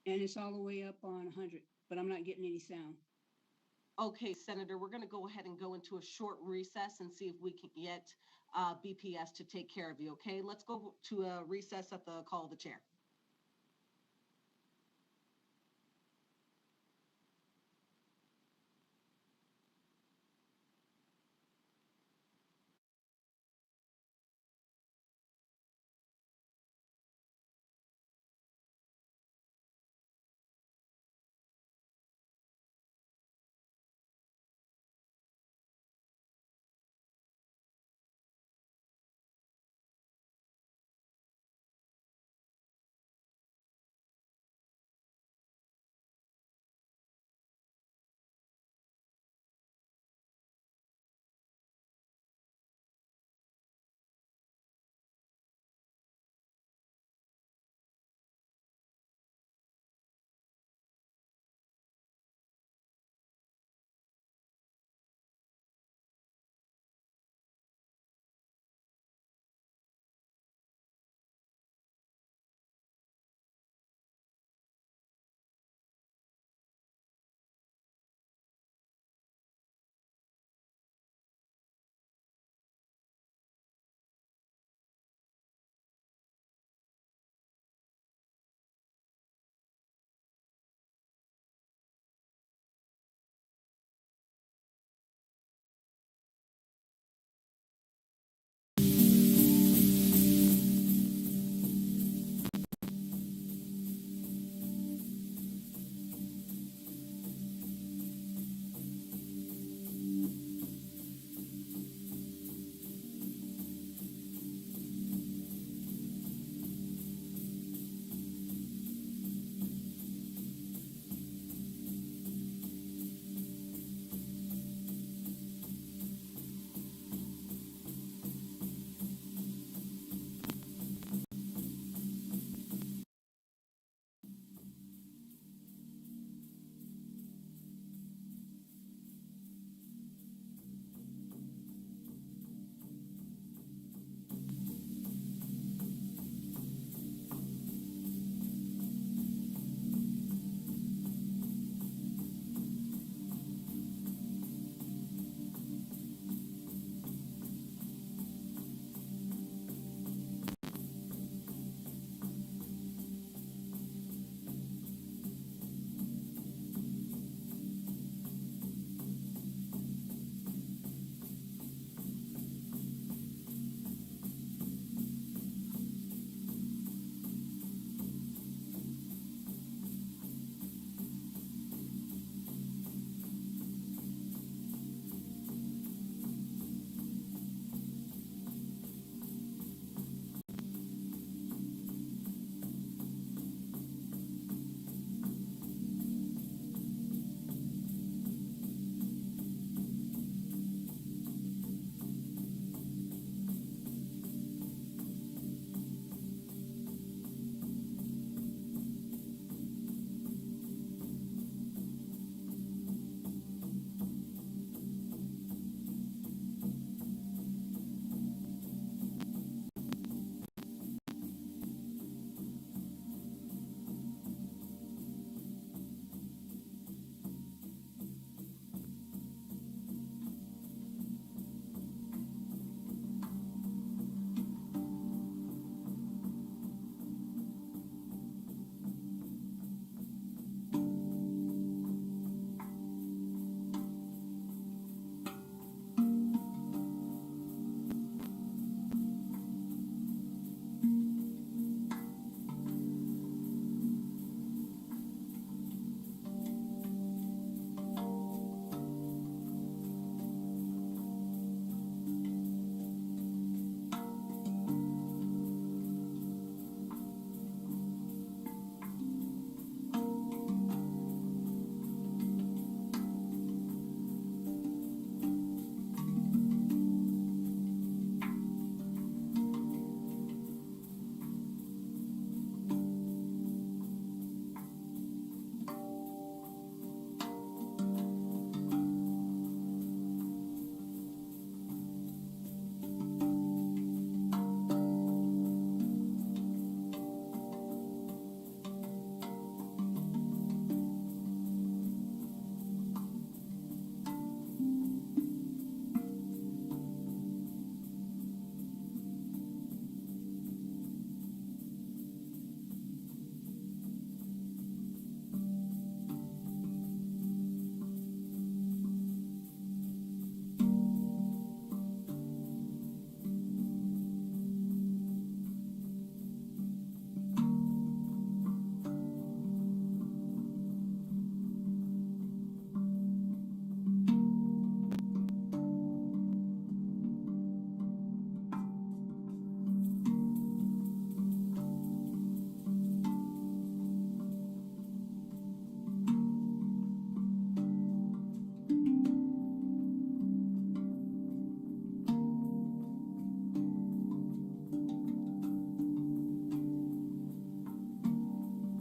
and it's all the way up on 100, but I'm not getting any sound. Okay, Senator, we're going to go ahead and go into a short recess and see if we can get BPS to take care of you, okay? Let's go to a recess at the call of the chair.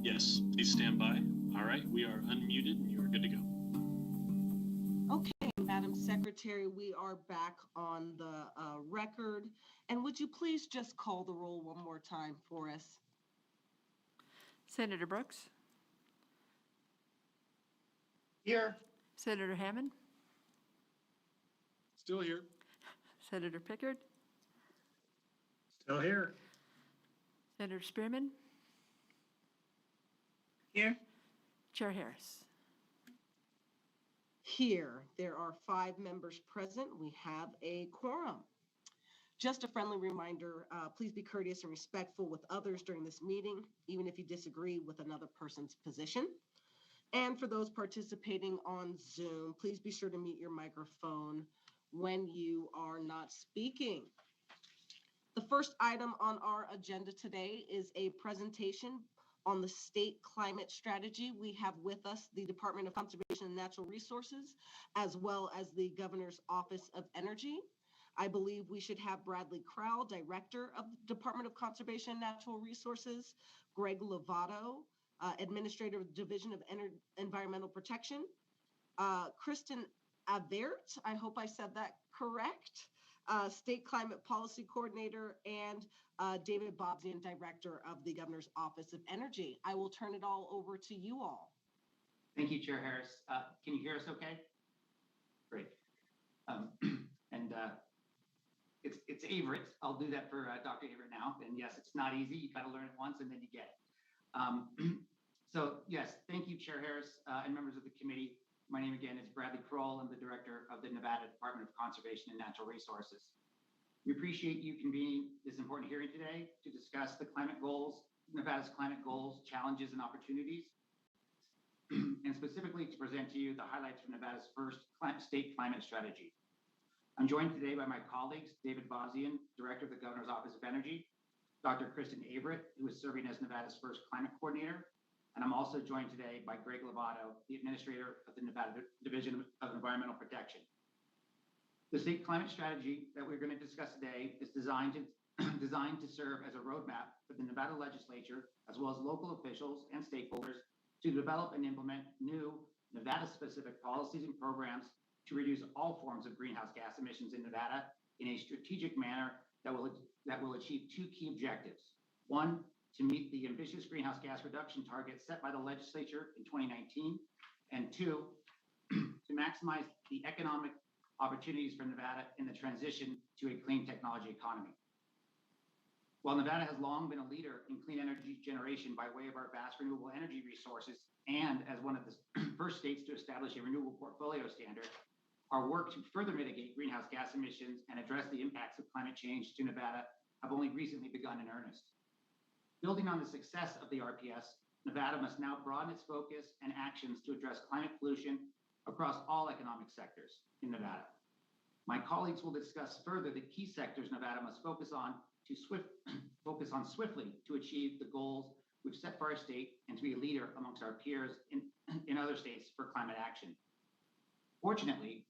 Yes, please stand by. All right, we are unmuted and you are good to go. Okay, Madam Secretary, we are back on the record. And would you please just call the roll one more time for us? Senator Brooks, Here. Senator Hammond, Still here. Senator Pickard, Still here. Senator Spearman, Here. Chair Harris. Here, there are 5 members present. We have a quorum. Just a friendly reminder, please be courteous and respectful with others during this meeting, even if you disagree with another person's position. And for those participating on Zoom, please be sure to mute your microphone when you are not speaking. The first item on our agenda today is a presentation on the state climate strategy. We have with us the Department of Conservation and Natural Resources, as well as the Governor's Office of Energy. I believe we should have Bradley Crowell, Director of the Department of Conservation and Natural Resources, Greg Lovato, Administrator of the Division of Environmental Protection, Kristin Averitt, I hope I said that correct, State Climate Policy Coordinator, and David Bobzien, Director of the Governor's Office of Energy. I will turn it all over to you all. Thank you, Chair Harris. Can you hear us okay? Great. It's Averitt. I'll do that for Dr. Averitt now. And yes, it's not easy. You got to learn it once and then you get it. So yes, thank you, Chair Harris and members of the committee. My name again is Bradley Krul. I'm the Director of the Nevada Department of Conservation and Natural Resources. We appreciate you convening this important hearing today to discuss the climate goals, Nevada's climate goals, challenges, and opportunities, and specifically to present to you the highlights from Nevada's first state climate strategy. I'm joined today by my colleagues, David Bobzien, Director of the Governor's Office of Energy, Dr. Kristin Averitt, who is serving as Nevada's first climate coordinator, and I'm also joined today by Greg Lovato, the Administrator of the Nevada Division of Environmental Protection. The state climate strategy that we're going to discuss today is designed to serve as a roadmap for the Nevada legislature, as well as local officials and stakeholders, to develop and implement new Nevada-specific policies and programs to reduce all forms of greenhouse gas emissions in Nevada in a strategic manner that will achieve 2 key objectives. 1, to meet the ambitious greenhouse gas reduction targets set by the legislature in 2019, and 2, to maximize the economic opportunities for Nevada in the transition to a clean technology economy. While Nevada has long been a leader in clean energy generation by way of our vast renewable energy resources, and as one of the first states to establish a renewable portfolio standard, our work to further mitigate greenhouse gas emissions and address the impacts of climate change to Nevada have only recently begun in earnest. Building on the success of the RPS, Nevada must now broaden its focus and actions to address climate pollution across all economic sectors in Nevada. My colleagues will discuss further the key sectors Nevada must focus on swiftly to achieve the goals we've set for our state and to be a leader amongst our peers in other states for climate action. Fortunately,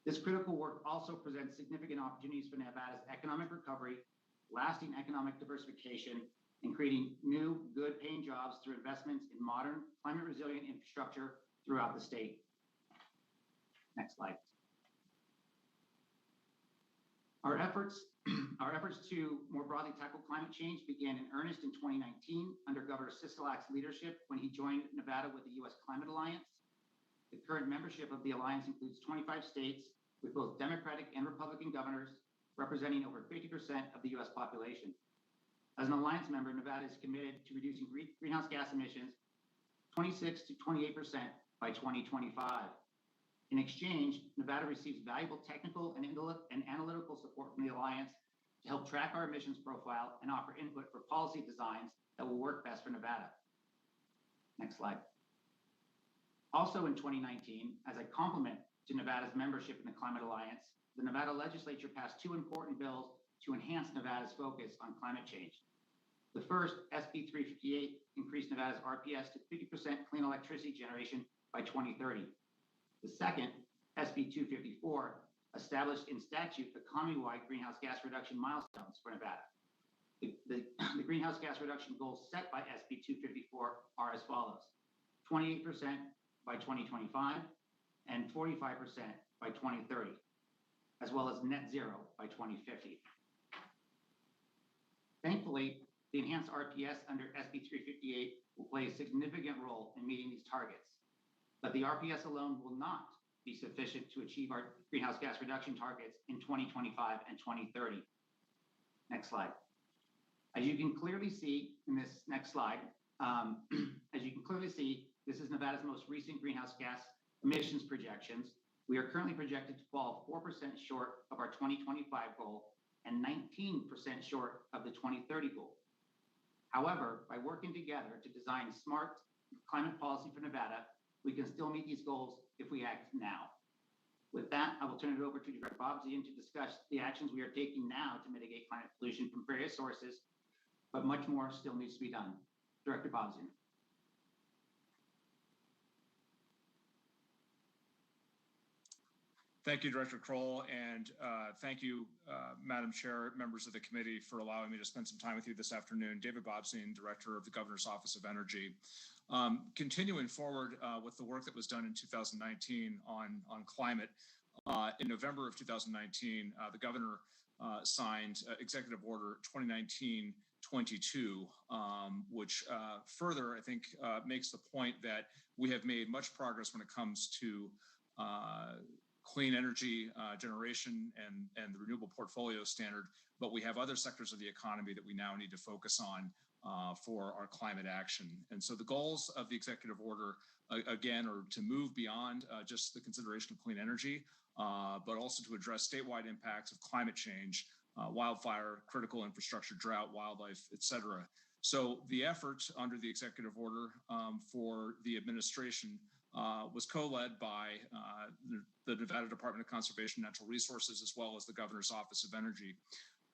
this critical work also presents significant opportunities for Nevada's economic recovery, lasting economic diversification, and creating new, good-paying jobs through investments in modern, climate-resilient infrastructure throughout the state. Next slide. Our efforts to more broadly tackle climate change began in earnest in 2019 under Governor Sisolak's leadership when he joined Nevada with the U.S. Climate Alliance. The current membership of the alliance includes 25 states with both Democratic and Republican governors, representing over 50% of the U.S. population. As an alliance member, Nevada is committed to reducing greenhouse gas emissions 26 to 28% by 2025. In exchange, Nevada receives valuable technical and analytical support from the alliance to help track our emissions profile and offer input for policy designs that will work best for Nevada. Next slide. Also in 2019, as a complement to Nevada's membership in the Climate Alliance, the Nevada legislature passed 2 important bills to enhance Nevada's focus on climate change. The first, SB 358, increased Nevada's RPS to 50% clean electricity generation by 2030. The second, SB 254, established in statute economy-wide greenhouse gas reduction milestones for Nevada. The greenhouse gas reduction goals set by SB 254 are as follows: 28% by 2025 and 45% by 2030, as well as net zero by 2050. Thankfully, the enhanced RPS under SB 358 will play a significant role in meeting these targets, but the RPS alone will not be sufficient to achieve our greenhouse gas reduction targets in 2025 and 2030. Next slide. As you can clearly see in this next slide, this is Nevada's most recent greenhouse gas emissions projections. We are currently projected to fall 4% short of our 2025 goal and 19% short of the 2030 goal. However, by working together to design smart climate policy for Nevada, we can still meet these goals if we act now. With that, I will turn it over to Director Bobzien to discuss the actions we are taking now to mitigate climate pollution from various sources, but much more still needs to be done. Director Bobzien. Thank you, Director Krul, and thank you, Madam Chair, members of the committee, for allowing me to spend some time with you this afternoon. David Bobsien, Director of the Governor's Office of Energy. Continuing forward with the work that was done in 2019 on climate, in November of 2019, the Governor signed Executive Order 2019-22, which further, I think, makes the point that we have made much progress when it comes to clean energy generation and the renewable portfolio standard, but we have other sectors of the economy that we now need to focus on for our climate action. And so the goals of the executive order, again, are to move beyond just the consideration of clean energy, but also to address statewide impacts of climate change, wildfire, critical infrastructure, drought, wildlife, et cetera. So the effort under the executive order for the administration was co-led by the Nevada Department of Conservation and Natural Resources, as well as the Governor's Office of Energy.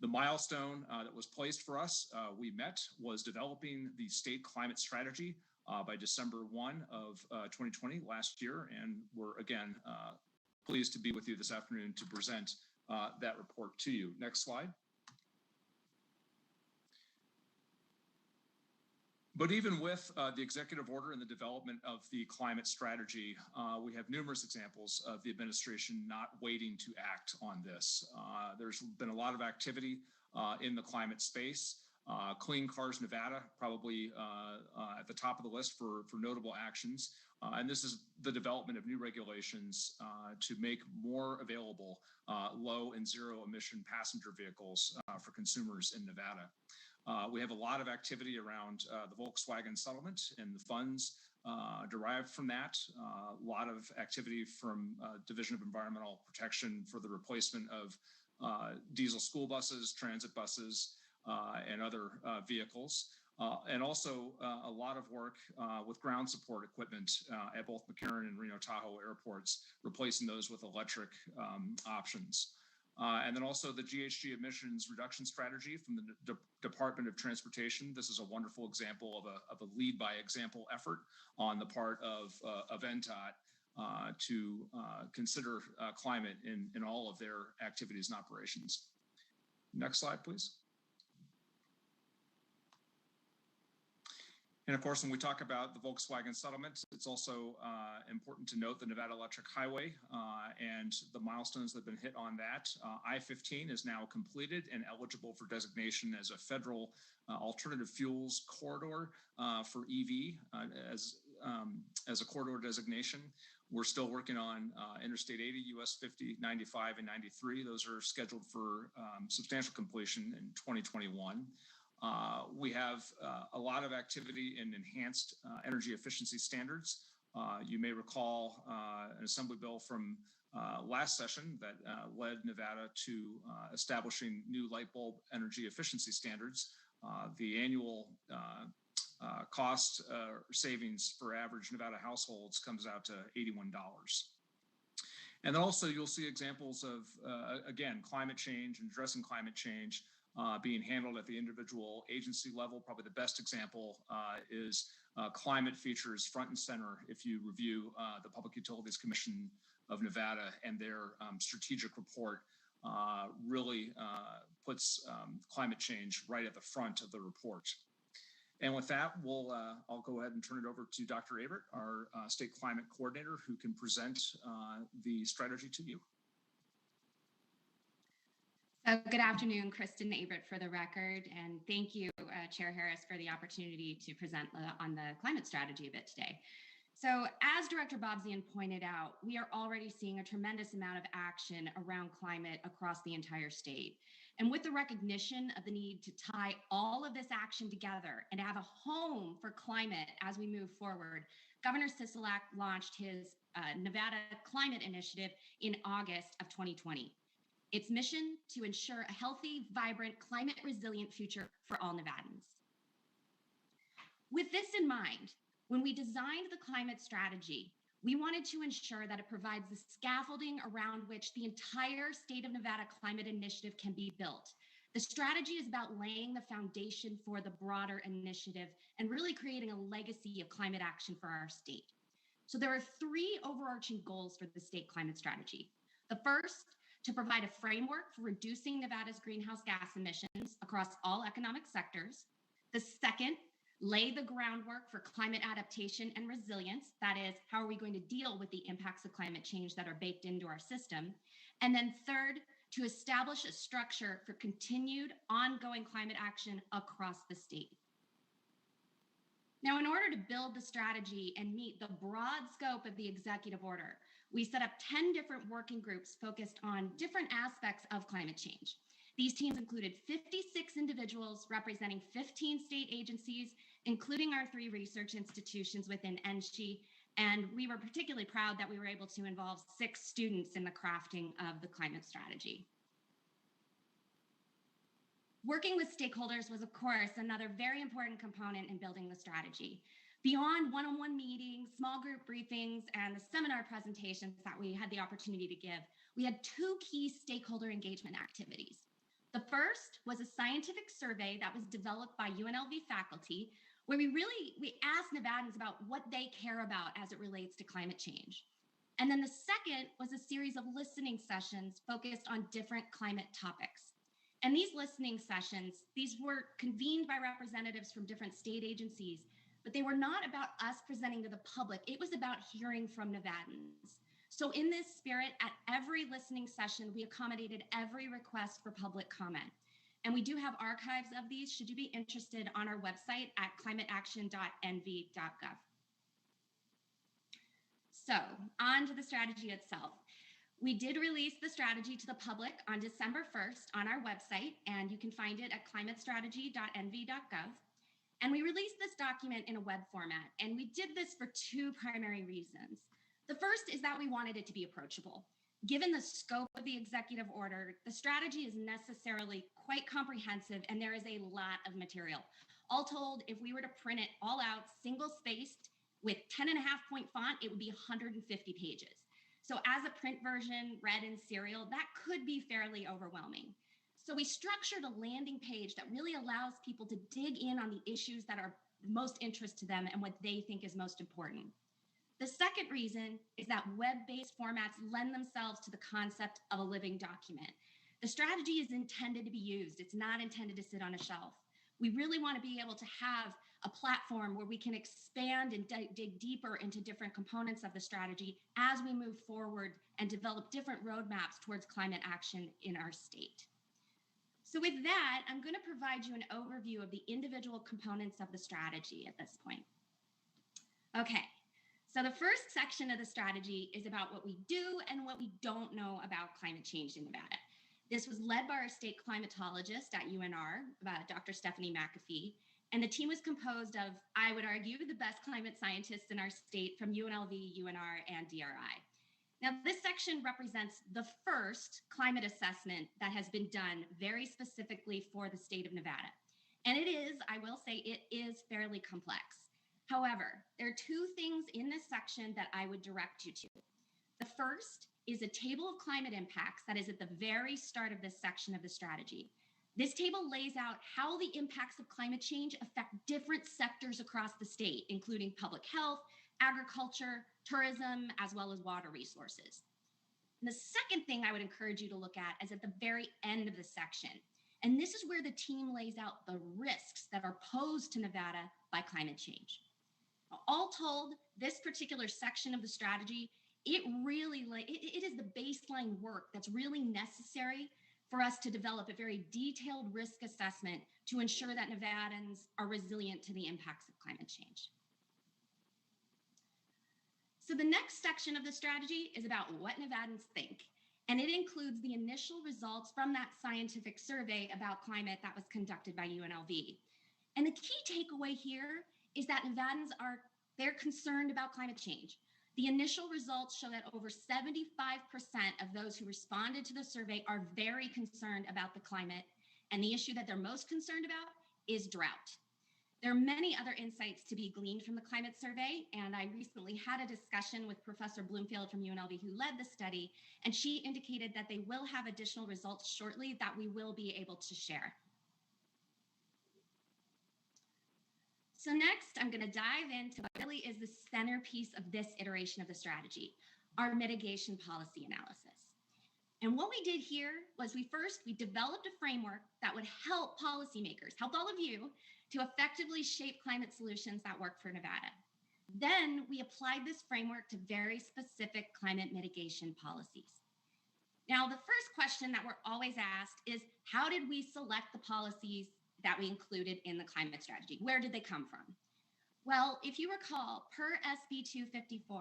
The milestone that was placed for us, we met, was developing the state climate strategy by December 1 of 2020 last year. And we're, again, pleased to be with you this afternoon to present that report to you. Next slide. But even with the executive order and the development of the climate strategy, we have numerous examples of the administration not waiting to act on this. There's been a lot of activity in the climate space. Clean Cars Nevada, probably at the top of the list for notable actions. And this is the development of new regulations to make more available low and zero emission passenger vehicles for consumers in Nevada. We have a lot of activity around the Volkswagen settlement and the funds derived from that. A lot of activity from Division of Environmental Protection for the replacement of diesel school buses, transit buses, and other vehicles. And also a lot of work with ground support equipment at both McCarran and Reno Tahoe airports, replacing those with electric options. And then also the GHG emissions reduction strategy from the Department of Transportation. This is a wonderful example of a lead by example effort on the part of NTOT to consider climate in all of their activities and operations. Next slide, please. And of course, when we talk about the Volkswagen settlement, it's also important to note the Nevada Electric Highway and the milestones that have been hit on that. I-15 is now completed and eligible for designation as a federal alternative fuels corridor for EV as a corridor designation. We're still working on Interstate 80, US 50, 95, and 93. Those are scheduled for substantial completion in 2021. We have a lot of activity in enhanced energy efficiency standards. You may recall an assembly bill from last session that led Nevada to establishing new light bulb energy efficiency standards. The annual cost savings for average Nevada households comes out to $81. And also you'll see examples of, again, climate change and addressing climate change being handled at the individual agency level. Probably the best example is climate features front and center if you review the Public Utilities Commission of Nevada and their strategic report really puts climate change right at the front of the report. And with that, I'll go ahead and turn it over to Dr. Averitt, our state climate coordinator, who can present the strategy to you. So good afternoon, Kristin Averitt for the record, and thank you, Chair Harris, for the opportunity to present on the climate strategy a bit today. So as Director Bobzien pointed out, we are already seeing a tremendous amount of action around climate across the entire state. And with the recognition of the need to tie all of this action together and have a home for climate as we move forward, Governor Sisolak launched his Nevada Climate Initiative in August of 2020. Its mission to ensure a healthy, vibrant, climate resilient future for all Nevadans. With this in mind, when we designed the climate strategy, we wanted to ensure that it provides the scaffolding around which the entire state of Nevada climate initiative can be built. The strategy is about laying the foundation for the broader initiative and really creating a legacy of climate action for our state. So there are three overarching goals for the state climate strategy. The first, to provide a framework for reducing Nevada's greenhouse gas emissions across all economic sectors. The second, lay the groundwork for climate adaptation and resilience. That is, how are we going to deal with the impacts of climate change that are baked into our system? And then third, to establish a structure for continued ongoing climate action across the state. Now, in order to build the strategy and meet the broad scope of the executive order, we set up 10 different working groups focused on different aspects of climate change. These teams included 56 individuals representing 15 state agencies, including our 3 research institutions within NSHE, and we were particularly proud that we were able to involve 6 students in the crafting of the climate strategy. Working with stakeholders was, of course, another very important component in building the strategy. Beyond one-on-one meetings, small group briefings, and the seminar presentations that we had the opportunity to give, we had 2 key stakeholder engagement activities. The first was a scientific survey that was developed by UNLV faculty, where we asked Nevadans about what they care about as it relates to climate change. And then the second was a series of listening sessions focused on different climate topics. And these listening sessions, these were convened by representatives from different state agencies, but they were not about us presenting to the public. It was about hearing from Nevadans. So in this spirit, at every listening session, we accommodated every request for public comment. And we do have archives of these, should you be interested, on our website at climateaction.nv.gov. So on to the strategy itself. We did release the strategy to the public on December 1st on our website, and you can find it at climatestrategy.nv.gov. And we released this document in a web format, and we did this for 2 primary reasons. The first is that we wanted it to be approachable. Given the scope of the executive order, the strategy is necessarily quite comprehensive, and there is a lot of material. All told, if we were to print it all out, single-spaced, with 10.5-point font, it would be 150 pages. So as a print version, read in serial, that could be fairly overwhelming. So we structured a landing page that really allows people to dig in on the issues that are most interest to them and what they think is most important. The second reason is that web-based formats lend themselves to the concept of a living document. The strategy is intended to be used. It's not intended to sit on a shelf. We really want to be able to have a platform where we can expand and dig deeper into different components of the strategy as we move forward and develop different roadmaps towards climate action in our state. So with that, I'm going to provide you an overview of the individual components of the strategy at this point. Okay, so the first section of the strategy is about what we do and what we don't know about climate change in Nevada. This was led by our state climatologist at UNR, Dr. Stephanie McAfee, and the team was composed of, I would argue, the best climate scientists in our state from UNLV, UNR, and DRI. Now, this section represents the first climate assessment that has been done very specifically for the state of Nevada. And it is, I will say, it is fairly complex. However, there are 2 things in this section that I would direct you to. The first is a table of climate impacts that is at the very start of this section of the strategy. This table lays out how the impacts of climate change affect different sectors across the state, including public health, agriculture, tourism, as well as water resources. And the second thing I would encourage you to look at is at the very end of the section. And this is where the team lays out the risks that are posed to Nevada by climate change. All told, this particular section of the strategy, it is the baseline work that's really necessary for us to develop a very detailed risk assessment to ensure that Nevadans are resilient to the impacts of climate change. So the next section of the strategy is about what Nevadans think, and it includes the initial results from that scientific survey about climate that was conducted by UNLV. And the key takeaway here is that Nevadans they're concerned about climate change. The initial results show that over 75% of those who responded to the survey are very concerned about the climate, and the issue that they're most concerned about is drought. There are many other insights to be gleaned from the climate survey, and I recently had a discussion with Professor Bloomfield from UNLV who led the study, and she indicated that they will have additional results shortly that we will be able to share. So next, I'm going to dive into what really is the centerpiece of this iteration of the strategy, our mitigation policy analysis. And what we did here was we developed a framework that would help policymakers, help all of you, to effectively shape climate solutions that work for Nevada. Then we applied this framework to very specific climate mitigation policies. Now, the first question that we're always asked is, how did we select the policies that we included in the climate strategy? Where did they come from? Well, if you recall, per SB 254,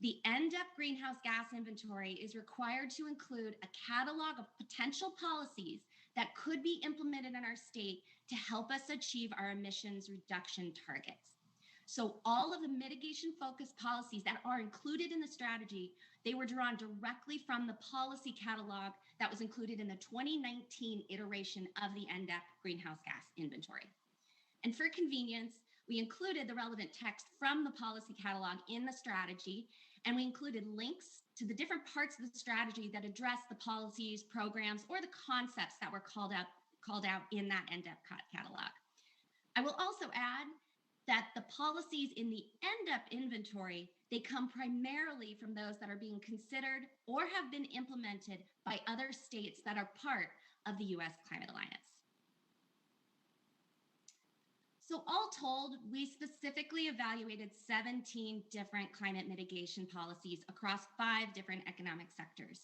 the NDEP greenhouse gas inventory is required to include a catalog of potential policies that could be implemented in our state to help us achieve our emissions reduction targets. So all of the mitigation-focused policies that are included in the strategy, they were drawn directly from the policy catalog that was included in the 2019 iteration of the NDEP greenhouse gas inventory. And for convenience, we included the relevant text from the policy catalog in the strategy, and we included links to the different parts of the strategy that address the policies, programs, or the concepts that were called out in that NDEP catalog. I will also add that the policies in the NDEP inventory, they come primarily from those that are being considered or have been implemented by other states that are part of the U.S. Climate Alliance. So all told, we specifically evaluated 17 different climate mitigation policies across 5 different economic sectors.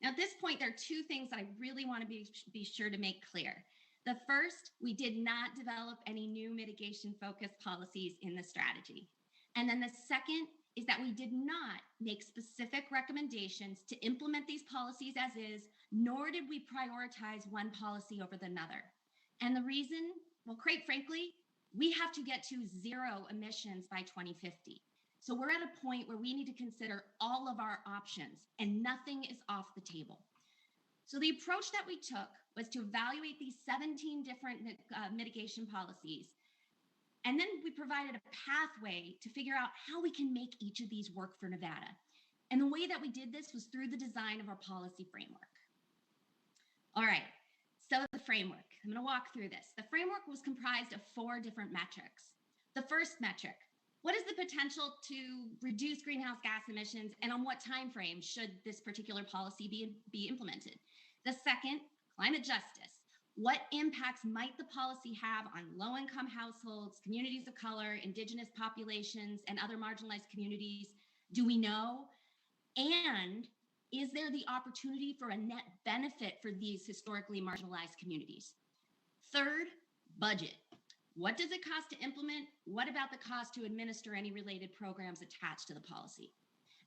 Now, at this point, there are 2 things that I really want to be sure to make clear. The first, we did not develop any new mitigation-focused policies in the strategy. And then the second is that we did not make specific recommendations to implement these policies as is, nor did we prioritize one policy over another. And the reason, well, quite frankly, we have to get to 0 emissions by 2050. So we're at a point where we need to consider all of our options, and nothing is off the table. So the approach that we took was to evaluate these 17 different mitigation policies. And then we provided a pathway to figure out how we can make each of these work for Nevada. And the way that we did this was through the design of our policy framework. All right, so the framework, I'm going to walk through this. The framework was comprised of 4 different metrics. The first metric, what is the potential to reduce greenhouse gas emissions, and on what time frame should this particular policy be implemented? The second, climate justice. What impacts might the policy have on low-income households, communities of color, indigenous populations, and other marginalized communities? Do we know? And is there the opportunity for a net benefit for these historically marginalized communities? Third, budget. What does it cost to implement? What about the cost to administer any related programs attached to the policy?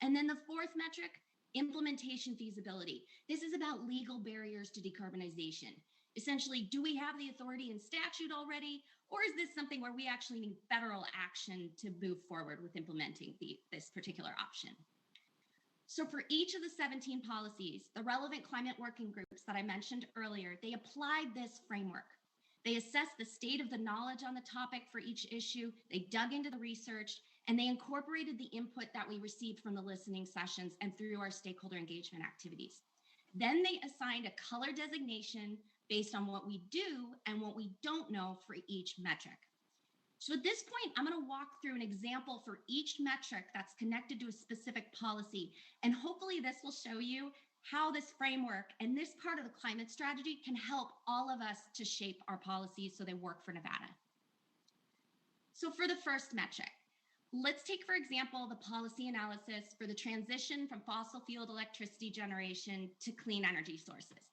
And then the fourth metric, implementation feasibility. This is about legal barriers to decarbonization. Essentially, do we have the authority in statute already, or is this something where we actually need federal action to move forward with implementing this particular option? So for each of the 17 policies, the relevant climate working groups that I mentioned earlier, they applied this framework. They assessed the state of the knowledge on the topic for each issue, they dug into the research, and they incorporated the input that we received from the listening sessions and through our stakeholder engagement activities. Then they assigned a color designation based on what we do and what we don't know for each metric. So at this point, I'm going to walk through an example for each metric that's connected to a specific policy, and hopefully this will show you how this framework and this part of the climate strategy can help all of us to shape our policies so they work for Nevada. So for the first metric, let's take, for example, the policy analysis for the transition from fossil fueled electricity generation to clean energy sources.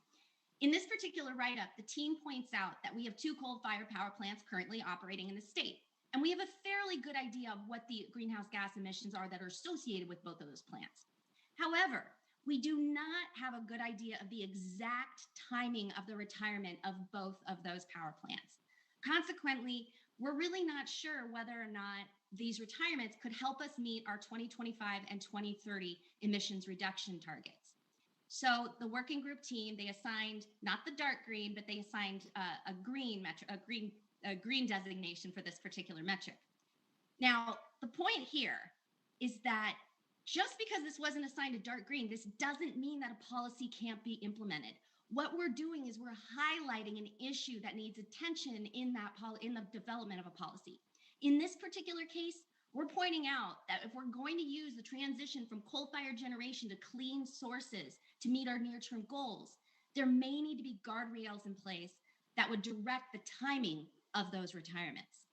In this particular write-up, the team points out that we have 2 coal-fired power plants currently operating in the state, and we have a fairly good idea of what the greenhouse gas emissions are that are associated with both of those plants. However, we do not have a good idea of the exact timing of the retirement of both of those power plants. Consequently, we're really not sure whether or not these retirements could help us meet our 2025 and 2030 emissions reduction targets. So the working group team, they assigned not the dark green, but they assigned a green designation for this particular metric. Now, the point here is that just because this wasn't assigned a dark green, this doesn't mean that a policy can't be implemented. What we're doing is we're highlighting an issue that needs attention in the development of a policy. In this particular case, we're pointing out that if we're going to use the transition from coal-fired generation to clean sources to meet our near-term goals, there may need to be guardrails in place that would direct the timing of those retirements.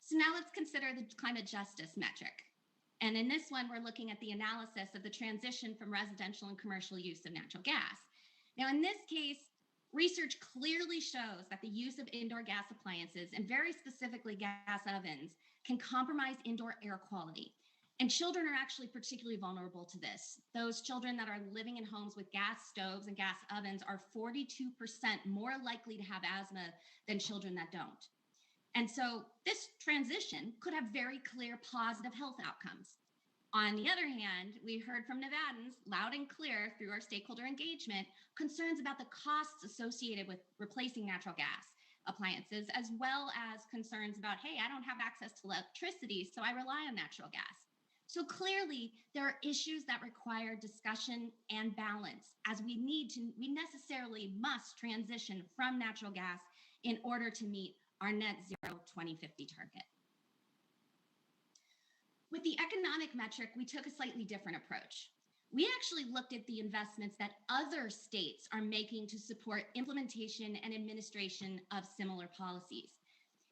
So now let's consider the climate justice metric. And in this one, we're looking at the analysis of the transition from residential and commercial use of natural gas. Now, in this case, research clearly shows that the use of indoor gas appliances, and very specifically gas ovens, can compromise indoor air quality. And children are actually particularly vulnerable to this. Those children that are living in homes with gas stoves and gas ovens are 42% more likely to have asthma than children that don't. And so this transition could have very clear positive health outcomes. On the other hand, we heard from Nevadans loud and clear through our stakeholder engagement concerns about the costs associated with replacing natural gas appliances, as well as concerns about, hey, I don't have access to electricity, so I rely on natural gas. So clearly, there are issues that require discussion and balance, as we necessarily must transition from natural gas in order to meet our net zero 2050 target. With the economic metric, we took a slightly different approach. We actually looked at the investments that other states are making to support implementation and administration of similar policies.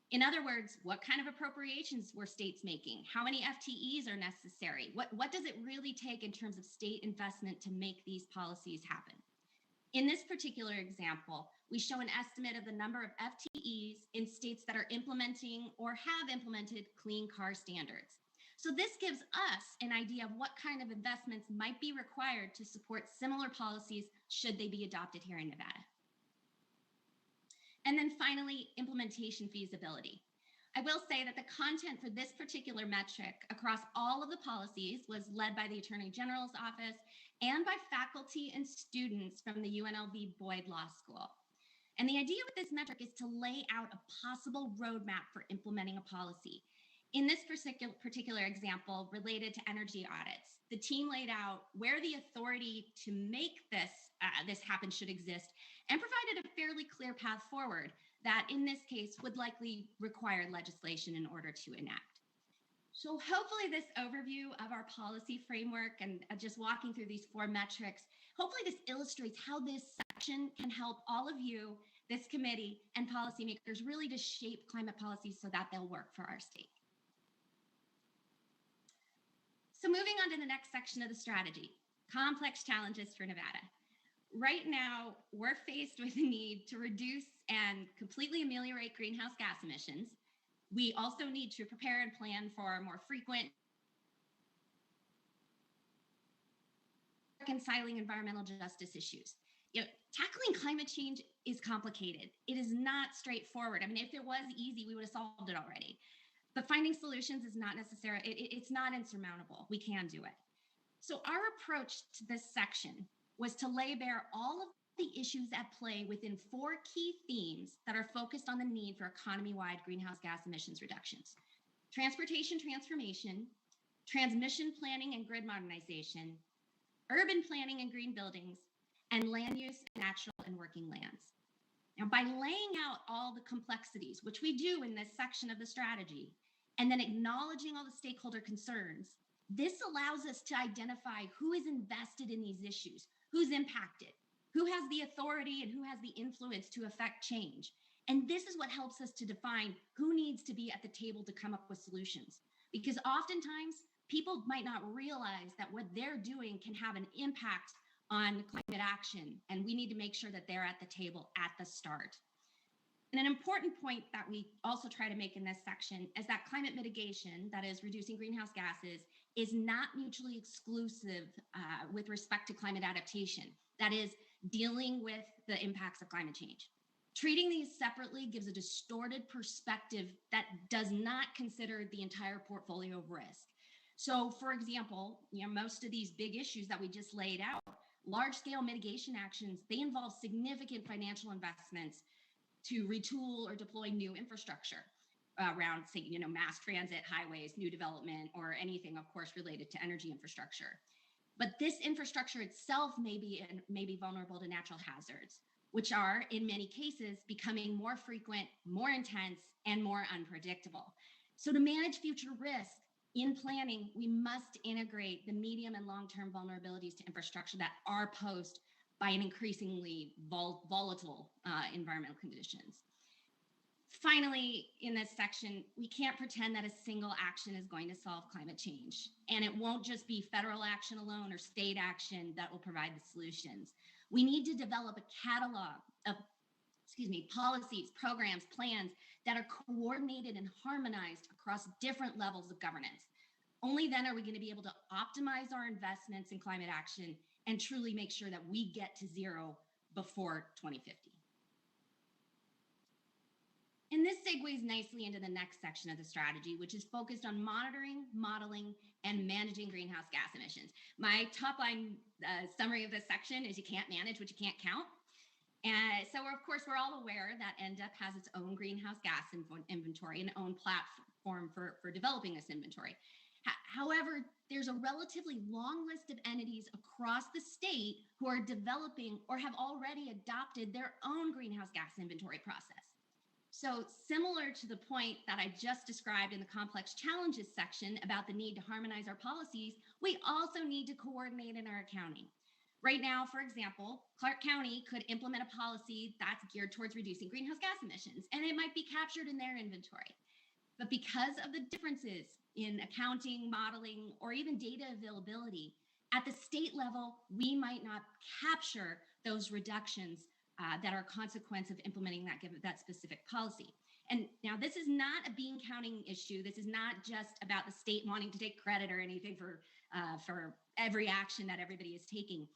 In other words, what kind of appropriations were states making? How many FTEs are necessary? What does it really take in terms of state investment to make these policies happen? In this particular example, we show an estimate of the number of FTEs in states that are implementing or have implemented clean car standards. So this gives us an idea of what kind of investments might be required to support similar policies should they be adopted here in Nevada. And then finally, implementation feasibility. I will say that the content for this particular metric across all of the policies was led by the Attorney General's office and by faculty and students from the UNLV Boyd Law School. And the idea with this metric is to lay out a possible roadmap for implementing a policy. In this particular example related to energy audits, the team laid out where the authority to make this happen should exist and provided a fairly clear path forward that in this case would likely require legislation in order to enact. So hopefully this overview of our policy framework and just walking through these 4 metrics, hopefully this illustrates how this section can help all of you, this committee, and policymakers really to shape climate policies so that they'll work for our state. So moving on to the next section of the strategy, complex challenges for Nevada. Right now, we're faced with the need to reduce and completely ameliorate greenhouse gas emissions. We also need to prepare and plan for more frequent reconciling environmental justice issues. Tackling climate change is complicated. It is not straightforward. I mean, if it was easy, we would have solved it already. But finding solutions is not necessary. It's not insurmountable. We can do it. So our approach to this section was to lay bare all of the issues at play within 4 key themes that are focused on the need for economy-wide greenhouse gas emissions reductions: transportation transformation, transmission planning and grid modernization, urban planning and green buildings, and land use, natural and working lands. Now, by laying out all the complexities, which we do in this section of the strategy, and then acknowledging all the stakeholder concerns, This allows us to identify who is invested in these issues, who's impacted, who has the authority and who has the influence to affect change. And this is what helps us to define who needs to be at the table to come up with solutions. Because oftentimes people might not realize that what they're doing can have an impact on climate action. And we need to make sure that they're at the table at the start. And an important point that we also try to make in this section is that climate mitigation, that is reducing greenhouse gases, is not mutually exclusive with respect to climate adaptation. That is dealing with the impacts of climate change. Treating these separately gives a distorted perspective that does not consider the entire portfolio of risk. So for example, most of these big issues that we just laid out, large-scale mitigation actions, they involve significant financial investments to retool or deploy new infrastructure around, say, mass transit, highways, new development, or anything, of course, related to energy infrastructure. But this infrastructure itself may be vulnerable to natural hazards, which are, in many cases, becoming more frequent, more intense, and more unpredictable. So to manage future risk in planning, we must integrate the medium and long-term vulnerabilities to infrastructure that are posed by an increasingly volatile environmental conditions. Finally, in this section, we can't pretend that a single action is going to solve climate change. And it won't just be federal action alone or state action that will provide the solutions. We need to develop a catalog of, policies, programs, plans that are coordinated and harmonized across different levels of governance. Only then are we going to be able to optimize our investments in climate action and truly make sure that we get to zero before 2050. And this segues nicely into the next section of the strategy, which is focused on monitoring, modeling, and managing greenhouse gas emissions. My top line summary of this section is you can't manage what you can't count. And so, of course, we're all aware that NDEP has its own greenhouse gas inventory and own platform for developing this inventory. However, there's a relatively long list of entities across the state who are developing or have already adopted their own greenhouse gas inventory process. So similar to the point that I just described in the complex challenges section about the need to harmonize our policies, we also need to coordinate in our accounting. Right now, for example, Clark County could implement a policy that's geared towards reducing greenhouse gas emissions, and it might be captured in their inventory. But because of the differences in accounting, modeling, or even data availability, at the state level, we might not capture those reductions that are a consequence of implementing that specific policy. And now this is not a bean counting issue. This is not just about the state wanting to take credit or anything for every action that everybody is taking.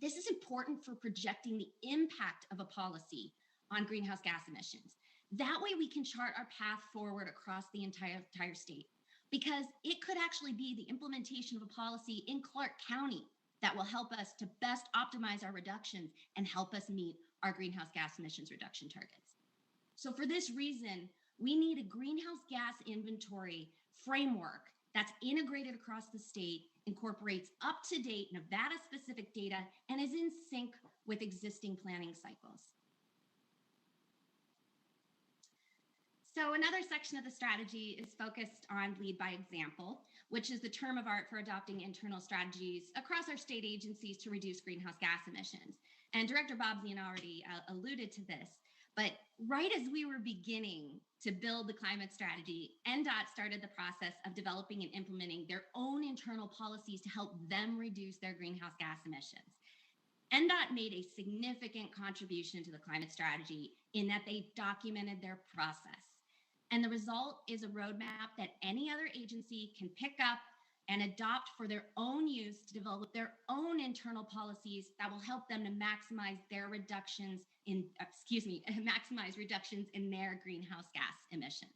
This is important for projecting the impact of a policy on greenhouse gas emissions. That way we can chart our path forward across the entire state, because it could actually be the implementation of a policy in Clark County that will help us to best optimize our reductions and help us meet our greenhouse gas emissions reduction targets. So for this reason, we need a greenhouse gas inventory framework that's integrated across the state, incorporates up-to-date Nevada-specific data, and is in sync with existing planning cycles. So another section of the strategy is focused on lead by example, which is the term of art for adopting internal strategies across our state agencies to reduce greenhouse gas emissions. And Director Bobzien already alluded to this, but right as we were beginning to build the climate strategy, NDOT started the process of developing and implementing their own internal policies to help them reduce their greenhouse gas emissions. NDOT made a significant contribution to the climate strategy in that they documented their process. And the result is a roadmap that any other agency can pick up and adopt for their own use to develop their own internal policies that will help them to maximize their reductions in, maximize reductions in their greenhouse gas emissions.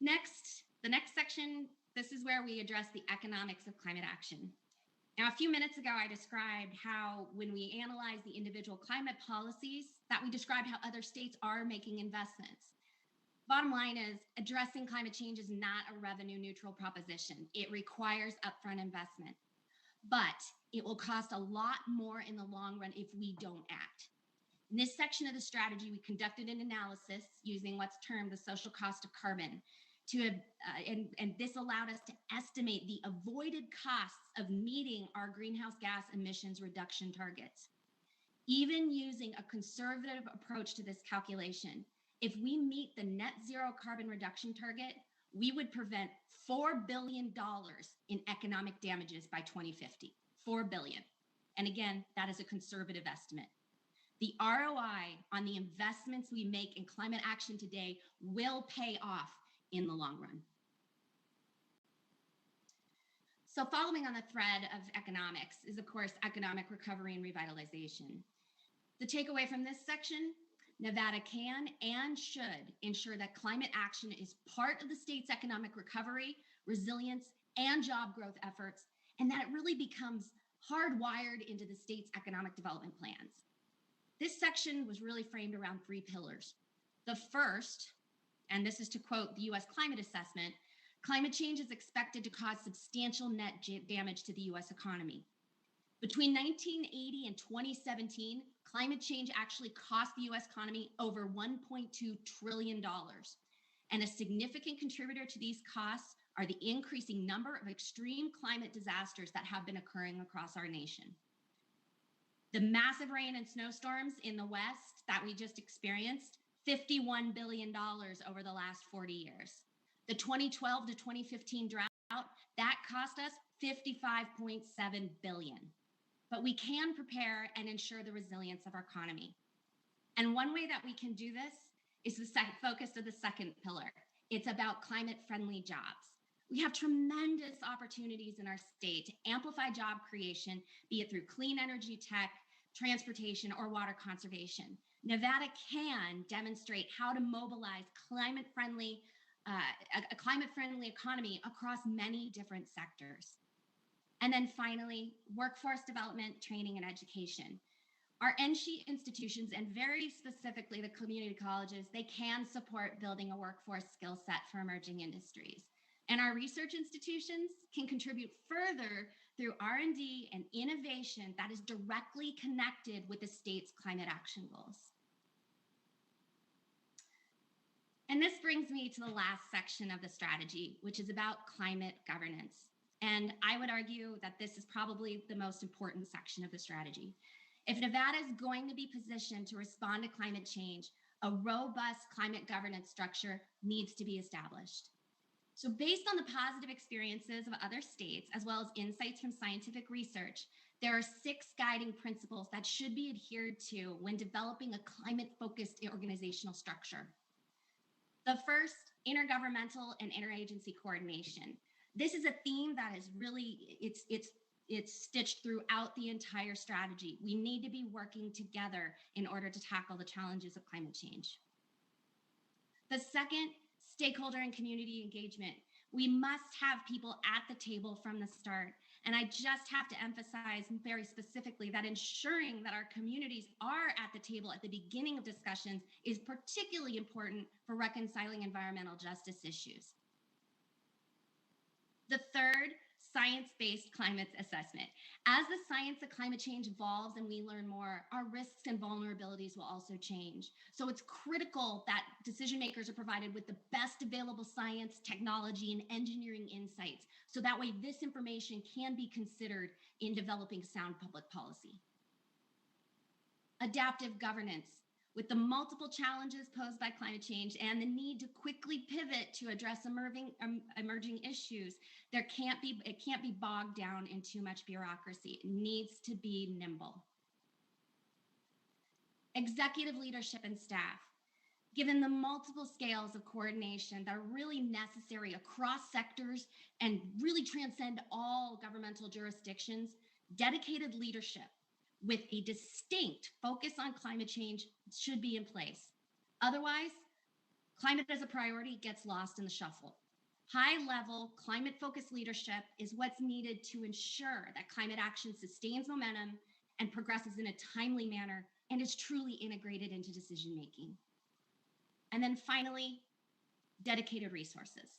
Next, the next section, this is where we address the economics of climate action. Now, a few minutes ago, I described how when we analyze the individual climate policies, that we described how other states are making investments. Bottom line is, addressing climate change is not a revenue neutral proposition. It requires upfront investment, but it will cost a lot more in the long run if we don't act. In this section of the strategy, we conducted an analysis using what's termed the social cost of carbon. and this allowed us to estimate the avoided costs of meeting our greenhouse gas emissions reduction targets. Even using a conservative approach to this calculation, if we meet the net zero carbon reduction target, we would prevent $4 billion in economic damages by 2050. $4 billion. And again, that is a conservative estimate. The ROI on the investments we make in climate action today will pay off in the long run. So following on the thread of economics is, of course, economic recovery and revitalization. The takeaway from this section, Nevada can and should ensure that climate action is part of the state's economic recovery, resilience, and job growth efforts, and that it really becomes hardwired into the state's economic development plans. This section was really framed around 3 pillars. The first, and this is to quote the US Climate Assessment, climate change is expected to cause substantial net damage to the US economy. Between 1980 and 2017, climate change actually cost the US economy over $1.2 trillion. And a significant contributor to these costs are the increasing number of extreme climate disasters that have been occurring across our nation. The massive rain and snowstorms in the West that we just experienced, $51 billion over the last 40 years. The 2012 to 2015 drought, that cost us $55.7 billion. But we can prepare and ensure the resilience of our economy. And one way that we can do this is the focus of the second pillar. It's about climate-friendly jobs. We have tremendous opportunities in our state to amplify job creation, be it through clean energy tech, transportation, or water conservation. Nevada can demonstrate how to mobilize a climate-friendly economy across many different sectors. And then finally, workforce development, training, and education. Our NSHE institutions, and very specifically the community colleges, they can support building a workforce skill set for emerging industries. And our research institutions can contribute further through R&D and innovation that is directly connected with the state's climate action goals. And this brings me to the last section of the strategy, which is about climate governance. And I would argue that this is probably the most important section of the strategy. If Nevada is going to be positioned to respond to climate change, a robust climate governance structure needs to be established. So based on the positive experiences of other states, as well as insights from scientific research, there are 6 guiding principles that should be adhered to when developing a climate-focused organizational structure. The first, intergovernmental and interagency coordination. This is a theme that is really, it's stitched throughout the entire strategy. We need to be working together in order to tackle the challenges of climate change. The second, stakeholder and community engagement. We must have people at the table from the start. And I just have to emphasize very specifically that ensuring that our communities are at the table at the beginning of discussions is particularly important for reconciling environmental justice issues. The third, science-based climate assessment. As the science of climate change evolves and we learn more, our risks and vulnerabilities will also change. So it's critical that decision makers are provided with the best available science, technology, and engineering insights, so that way this information can be considered in developing sound public policy. Adaptive governance. With the multiple challenges posed by climate change and the need to quickly pivot to address emerging issues, it can't be bogged down in too much bureaucracy. It needs to be nimble. Executive leadership and staff. Given the multiple scales of coordination that are really necessary across sectors and really transcend all governmental jurisdictions, dedicated leadership with a distinct focus on climate change should be in place. Otherwise, climate as a priority gets lost in the shuffle. High-level, climate-focused leadership is what's needed to ensure that climate action sustains momentum and progresses in a timely manner and is truly integrated into decision-making. And then finally, dedicated resources.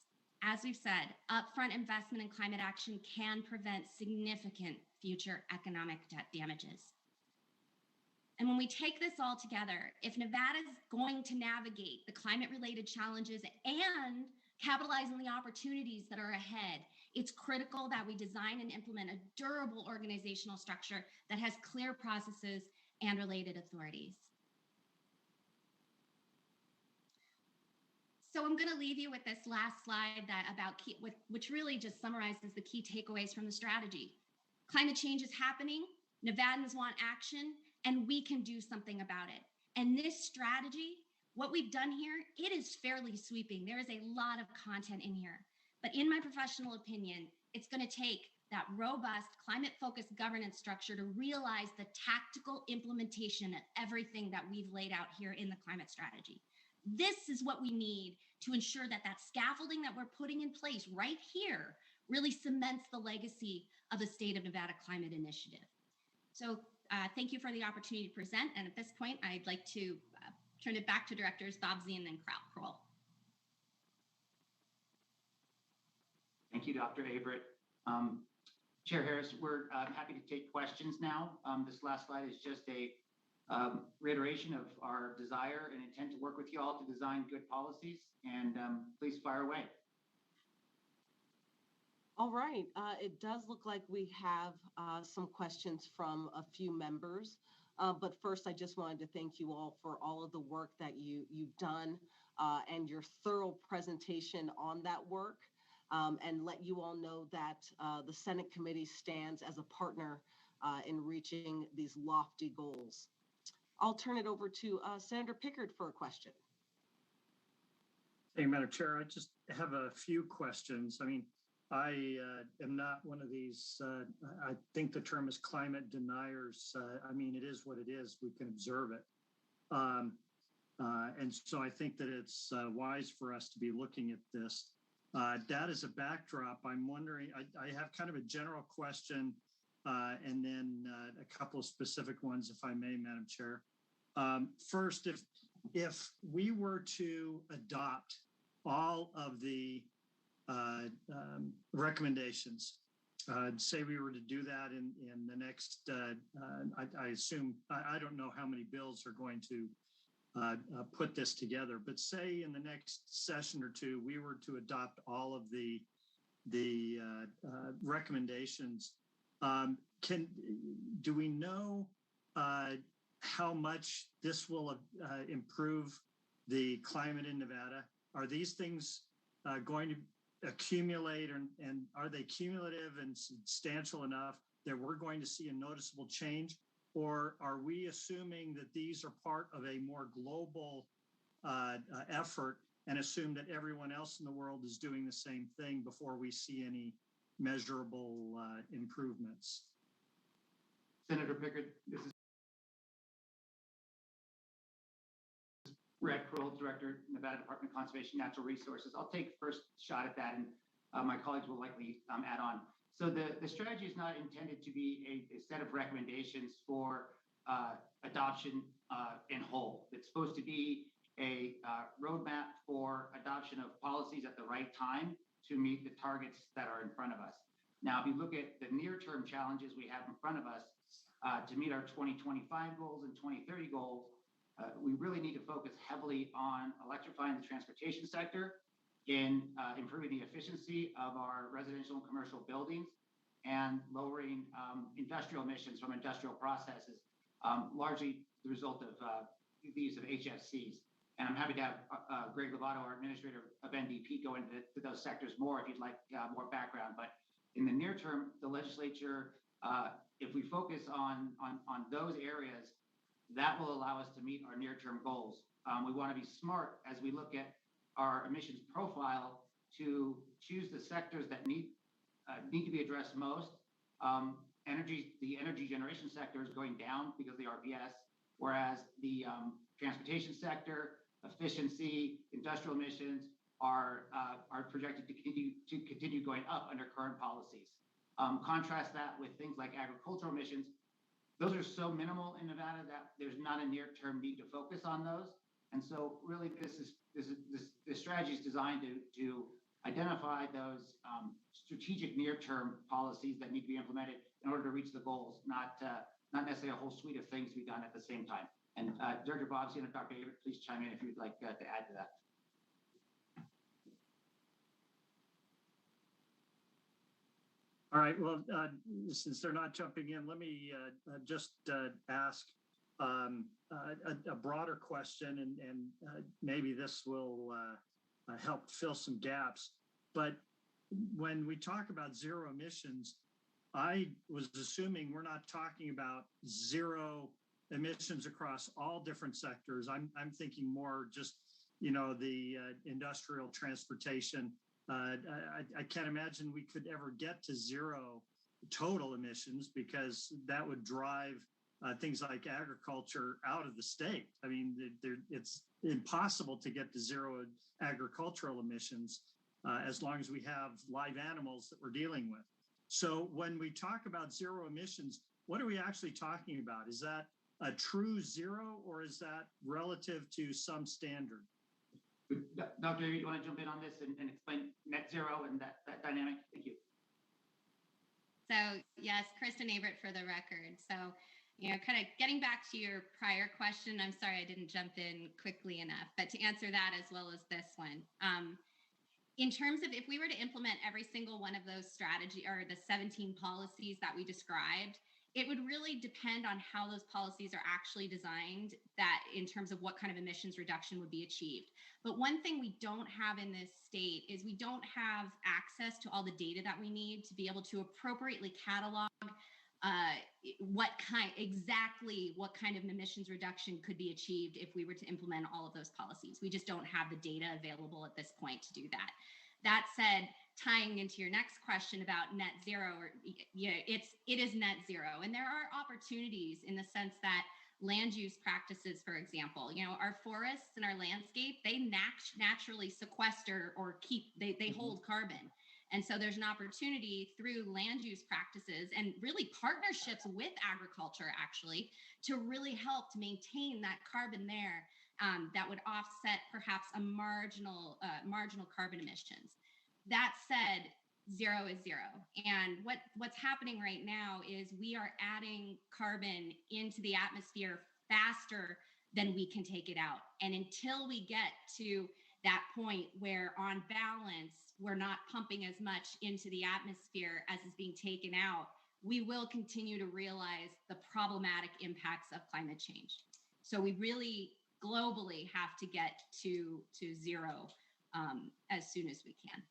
As we've said, upfront investment in climate action can prevent significant future economic damages. And when we take this all together, if Nevada is going to navigate the climate-related challenges and capitalize on the opportunities that are ahead. It's critical that we design and implement a durable organizational structure that has clear processes and related authorities. So I'm going to leave you with this last slide which really just summarizes the key takeaways from the strategy. Climate change is happening, Nevadans want action, and we can do something about it. And this strategy, what we've done here, it is fairly sweeping. There is a lot of content in here. But in my professional opinion, it's going to take that robust climate-focused governance structure to realize the tactical implementation of everything that we've laid out here in the climate strategy. This is what we need to ensure that that scaffolding that we're putting in place right here really cements the legacy of the State of Nevada Climate Initiative. So thank you for the opportunity to present. And at this point, I'd like to turn it back to Directors Bobzien and Krul. Thank you, Dr. Averitt. Chair Harris, we're happy to take questions now. This last slide is just a reiteration of our desire and intent to work with you all to design good policies, and please fire away. All right, it does look like we have some questions from a few members, but first I just wanted to thank you all for all of the work that you've done and your thorough presentation on that work, and let you all know that the Senate committee stands as a partner in reaching these lofty goals. I'll turn it over to Senator Pickard for a question. Thank you, Madam Chair. I just have a few questions. I mean, I am not one of these, I think the term is climate deniers. I mean, it is what it is. We can observe it. And so I think that it's wise for us to be looking at this. That as a backdrop, I'm wondering, I have kind of a general question and then a couple of specific ones, if I may, Madam Chair. First, if we were to adopt all of the recommendations, say we were to do that in the next, I assume, I don't know how many bills are going to put this together, but say in the next session or two, we were to adopt all of the recommendations. Do we know how much this will improve the climate in Nevada? Are these things going to accumulate, and are they cumulative and substantial enough that we're going to see a noticeable change? Or are we assuming that these are part of a more global effort and assume that everyone else in the world is doing the same thing before we see any measurable improvements? Senator Pickard, this is Krul, Director, Nevada Department of Conservation and Natural Resources. I'll take first shot at that, and my colleagues will likely add on. So the strategy is not intended to be a set of recommendations for adoption in whole. It's supposed to be a roadmap for adoption of policies at the right time to meet the targets that are in front of us. Now, if you look at the near-term challenges we have in front of us to meet our 2025 goals and 2030 goals, we really need to focus heavily on electrifying the transportation sector, in improving the efficiency of our residential and commercial buildings, and lowering industrial emissions from industrial processes, largely the result of the use of HFCs. And I'm happy to have Greg Lovato, our administrator of NDP, go into those sectors more if you'd like more background. But in the near term, the legislature, if we focus on those areas, that will allow us to meet our near-term goals. We want to be smart as we look at our emissions profile to choose the sectors that need to be addressed most. The energy generation sector is going down because of the RPS, whereas the transportation sector, efficiency, industrial emissions are projected to continue going up under current policies. Contrast that with things like agricultural emissions. Those are so minimal in Nevada that there's not a near-term need to focus on those. And so really this strategy is designed to identify those strategic near-term policies that need to be implemented in order to reach the goals, not necessarily a whole suite of things to be done at the same time. And Director Bobsien and Dr. Averitt, please chime in if you'd like to add to that. All right. Well, since they're not jumping in, let me just ask a broader question, and maybe this will help fill some gaps. But when we talk about zero emissions, I was assuming we're not talking about zero emissions across all different sectors. I'm thinking more just, the industrial transportation. I can't imagine we could ever get to zero total emissions, because that would drive things like agriculture out of the state. I mean, it's impossible to get to zero agricultural emissions as long as we have live animals that we're dealing with. So when we talk about zero emissions, what are we actually talking about? Is that a true zero, or is that relative to some standard? Dr. Averitt, you want to jump in on this and explain net zero and that dynamic? Thank you. So yes, Kristin Averitt for the record. So, kind of getting back to your prior question, I'm sorry I didn't jump in quickly enough, but to answer that as well as this one. In terms of if we were to implement every single one of those strategy or the 17 policies that we described, it would really depend on how those policies are actually designed, that in terms of what kind of emissions reduction would be achieved. But one thing we don't have in this state is we don't have access to all the data that we need to be able to appropriately catalog what kind of emissions reduction could be achieved if we were to implement all of those policies. We just don't have the data available at this point to do that. That said, tying into your next question about net zero, it is net zero. And there are opportunities in the sense that land use practices, for example, our forests and our landscape, they naturally sequester or they hold carbon. And so there's an opportunity through land use practices and really partnerships with agriculture, actually, to really help to maintain that carbon there that would offset perhaps a marginal carbon emissions. That said, zero is zero. And what's happening right now is we are adding carbon into the atmosphere faster than we can take it out. And until we get to that point where on balance, we're not pumping as much into the atmosphere as is being taken out, we will continue to realize the problematic impacts of climate change. So we really globally have to get to zero as soon as we can.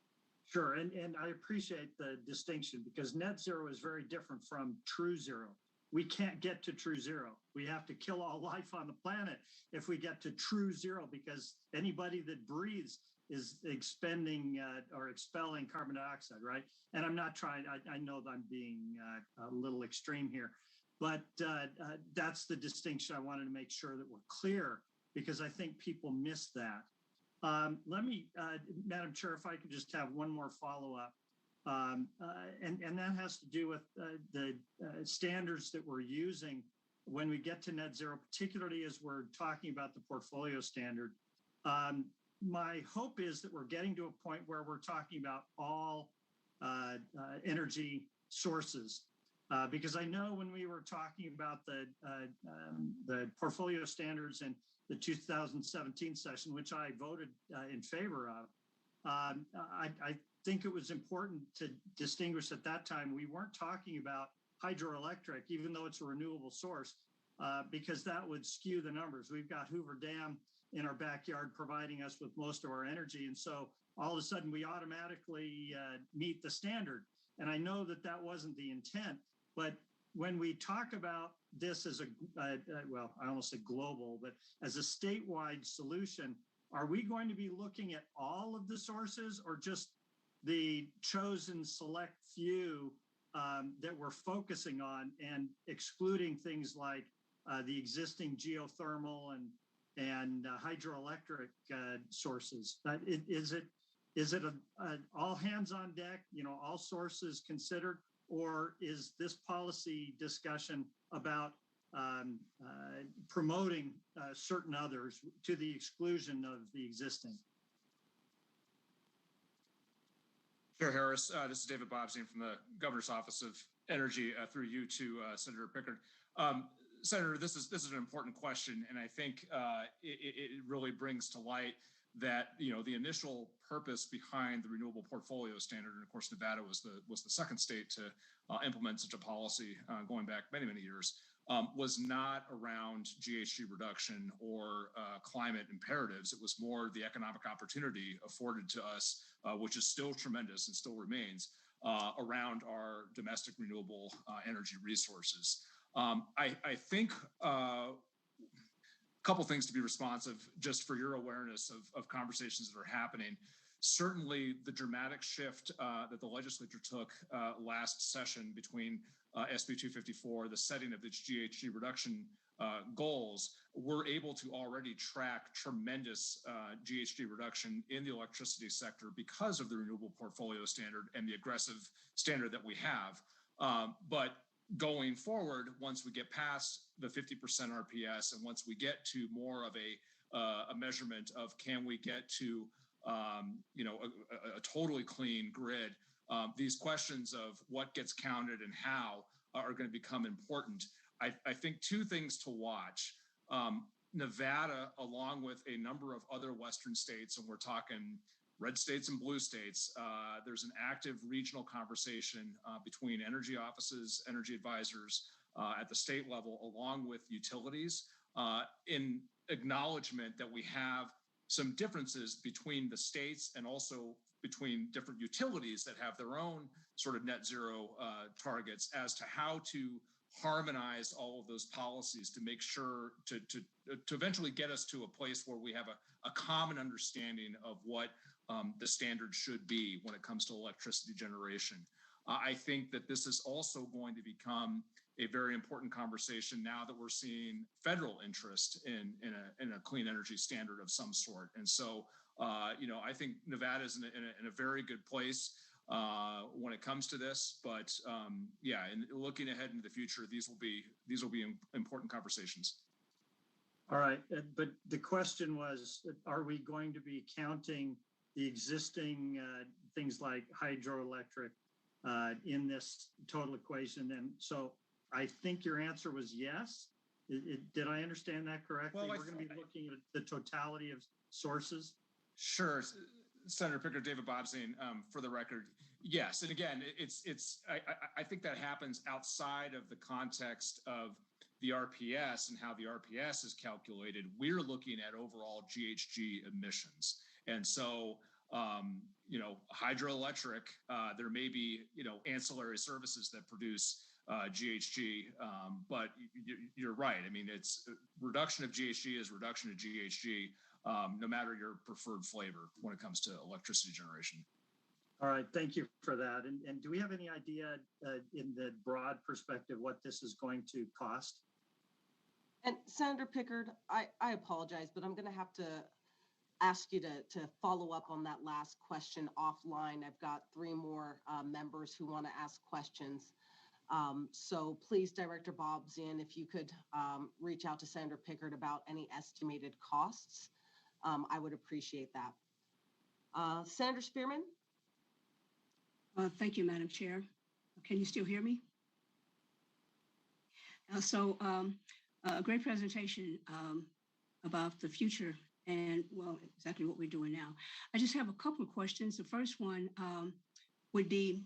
Sure, and I appreciate the distinction, because net zero is very different from true zero. We can't get to true zero. We have to kill all life on the planet if we get to true zero, because anybody that breathes is expending or expelling carbon dioxide, right? And I'm not trying, I know that I'm being a little extreme here, but that's the distinction I wanted to make sure that we're clear, because I think people miss that. Let me, Madam Chair, if I could just have one more follow-up. And that has to do with the standards that we're using when we get to net zero, particularly as we're talking about the portfolio standard. My hope is that we're getting to a point where we're talking about all energy sources, because I know when we were talking about the portfolio standards in the 2017 session, which I voted in favor of, I think it was important to distinguish at that time, we weren't talking about hydroelectric, even though it's a renewable source, because that would skew the numbers. We've got Hoover Dam in our backyard providing us with most of our energy. And so all of a sudden we automatically meet the standard. And I know that that wasn't the intent, but when we talk about this as well, I almost said global, but as a statewide solution, are we going to be looking at all of the sources, or just the chosen select few that we're focusing on and excluding things like the existing geothermal and hydroelectric sources? Is it an all hands on deck, all sources considered, or is this policy discussion about promoting certain others to the exclusion of the existing? Chair Harris, this is David Bobsien from the Governor's Office of Energy, through you to Senator Pickard. Senator, this is an important question, and I think it really brings to light that, the initial purpose behind the renewable portfolio standard, and of course, Nevada was the second state to implement such a policy going back many, many years, was not around GHG reduction or climate imperatives. It was more the economic opportunity afforded to us, which is still tremendous and still remains, around our domestic renewable energy resources. I think a couple things to be responsive, just for your awareness of conversations that are happening. Certainly, the dramatic shift that the legislature took last session between SB 254, the setting of its GHG reduction goals, we're able to already track tremendous GHG reduction in the electricity sector because of the renewable portfolio standard and the aggressive standard that we have. But going forward, once we get past the 50% RPS and once we get to more of a measurement of can we get to a totally clean grid, these questions of what gets counted and how are going to become important. I think two things to watch. Nevada, along with a number of other Western states, and we're talking red states and blue states, there's an active regional conversation between energy offices, energy advisors at the state level, along with utilities, in acknowledgement that we have some differences between the states and also between different utilities that have their own sort of net zero targets as to how to harmonize all of those policies to make sure to eventually get us to a place where we have a common understanding of what the standard should be when it comes to electricity generation. I think that this is also going to become a very important conversation now that we're seeing federal interest in a clean energy standard of some sort. And so, I think Nevada is in a very good place when it comes to this. But and looking ahead into the future, these will be important conversations. All right, but the question was, are we going to be counting the existing things like hydroelectric in this total equation? And so I think your answer was yes. Did I understand that correctly? Well, we're going to be looking at the totality of sources. Sure, Senator Pickard, David Bobzien, for the record, yes. And again, I think that happens outside of the context of the RPS and how the RPS is calculated. We're looking at overall GHG emissions. And so, hydroelectric, there may be, ancillary services that produce GHG, but you're right. I mean, it's reduction of GHG is reduction of GHG, no matter your preferred flavor when it comes to electricity generation. All right, thank you for that. And do we have any idea in the broad perspective what this is going to cost? And Senator Pickard, I apologize, but I'm going to have to ask you to follow up on that last question offline. I've got 3 more members who want to ask questions. So please, Director Bobzien, if you could reach out to Senator Pickard about any estimated costs, I would appreciate that. Senator Spearman? Thank you, Madam Chair. Can you still hear me? A great presentation about the future and, well, exactly what we're doing now. I just have a couple of questions. The first one would be,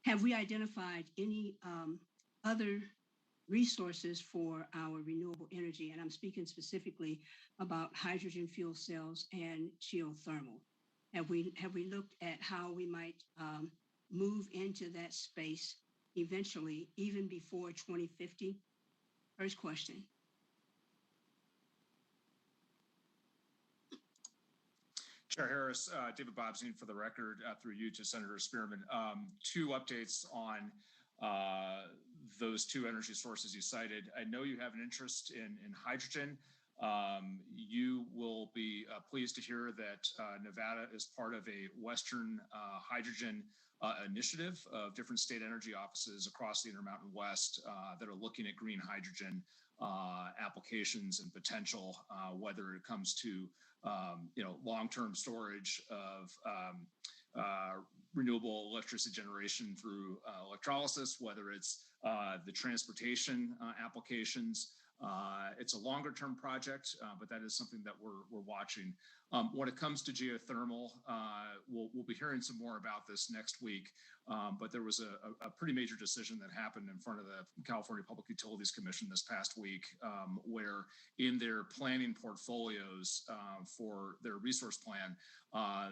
have we identified any other resources for our renewable energy? And I'm speaking specifically about hydrogen fuel cells and geothermal. Have we looked at how we might move into that space eventually, even before 2050? First question. Chair Harris, David Bobzien for the record, through you to Senator Spearman. 2 updates on those 2 energy sources you cited. I know you have an interest in hydrogen. You will be pleased to hear that Nevada is part of a Western hydrogen initiative of different state energy offices across the Intermountain West that are looking at green hydrogen applications and potential, whether it comes to long-term storage of renewable electricity generation through electrolysis, whether it's the transportation applications, It's a longer term project, but that is something that we're watching. When it comes to geothermal, we'll be hearing some more about this next week. But there was a pretty major decision that happened in front of the California Public Utilities Commission this past week, where in their planning portfolios for their resource plan,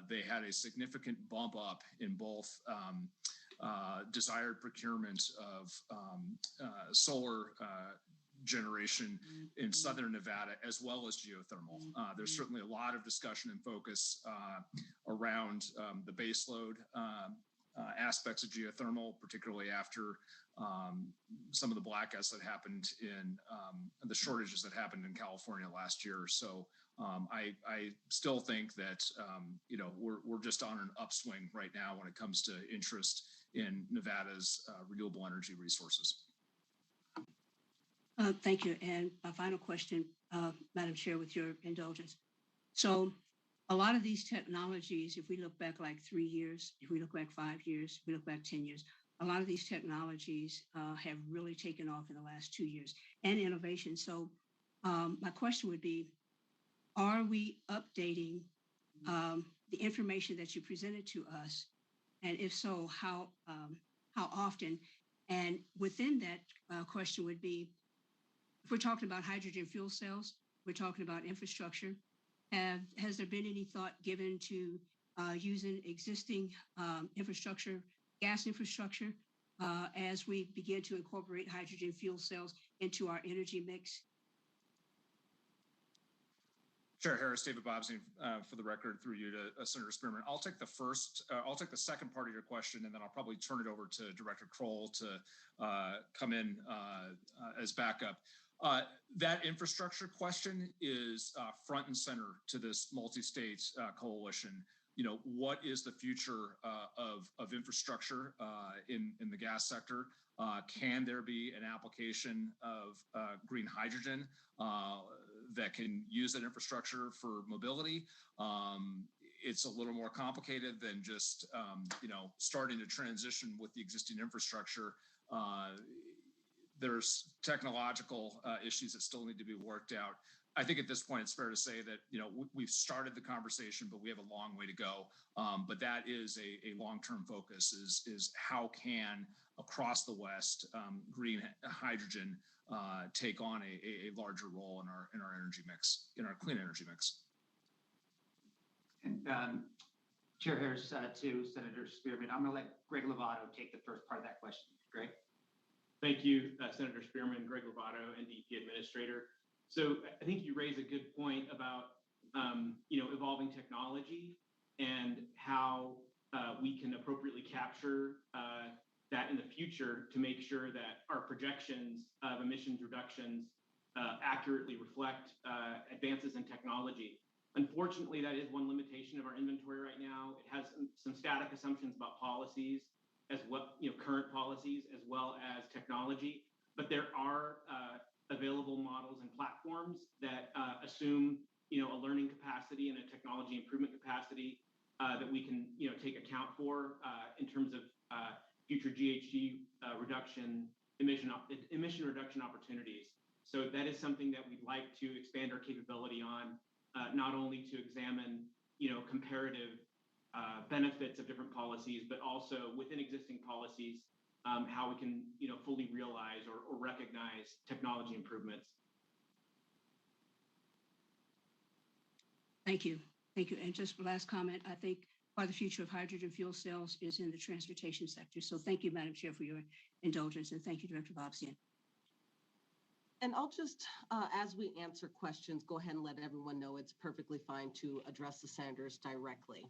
they had a significant bump up in both desired procurement of solar generation in southern Nevada, as well as geothermal. There's certainly a lot of discussion and focus around the baseload aspects of geothermal, particularly after some of the blackouts that happened in the shortages that happened in California last year. So I still think that we're just on an upswing right now when it comes to interest in Nevada's renewable energy resources. Thank you. And my final question, Madam Chair, with your indulgence. So a lot of these technologies, if we look back like 3 years, if we look back 5 years, if we look back 10 years, a lot of these technologies have really taken off in the last 2 years, and innovation. So my question would be, are we updating the information that you presented to us? And if so, how often? And within that question would be, if we're talking about hydrogen fuel cells, we're talking about infrastructure. Has there been any thought given to using existing infrastructure, gas infrastructure, as we begin to incorporate hydrogen fuel cells into our energy mix? Chair Harris, David Bobzien, for the record, through you to Senator Spearman. I'll take the second part of your question, and then I'll probably turn it over to Director Crowell to come in as backup. That infrastructure question is front and center to this multi-state coalition. What is the future of infrastructure in the gas sector? Can there be an application of green hydrogen that can use that infrastructure for mobility? It's a little more complicated than just starting to transition with the existing infrastructure. There's technological issues that still need to be worked out. I think at this point, it's fair to say that, we've started the conversation, but we have a long way to go. But that is a long-term focus is how can across the West green hydrogen take on a larger role in our energy mix, in our clean energy mix. And Chair Harris, to Senator Spearman, I'm going to let Greg Lovato take the first part of that question. Greg? Thank you, Senator Spearman, Greg Lovato, NDP Administrator. So I think you raise a good point about evolving technology and how we can appropriately capture that in the future to make sure that our projections of emissions reductions accurately reflect advances in technology. Unfortunately, that is one limitation of our inventory right now. It has some static assumptions about policies, as well, current policies, as well as technology. But there are available models and platforms that assume, a learning capacity and a technology improvement capacity that we can, take account for in terms of future GHG reduction, emission reduction opportunities. So that is something that we'd like to expand our capability on, not only to examine, comparative benefits of different policies, but also within existing policies, how we can, fully realize or recognize technology improvements. Thank you. Thank you. And just last comment, I think part of the future of hydrogen fuel cells is in the transportation sector. So thank you, Madam Chair, for your indulgence. And thank you, Director Bobsien. And I'll just, as we answer questions, go ahead and let everyone know it's perfectly fine to address the senators directly.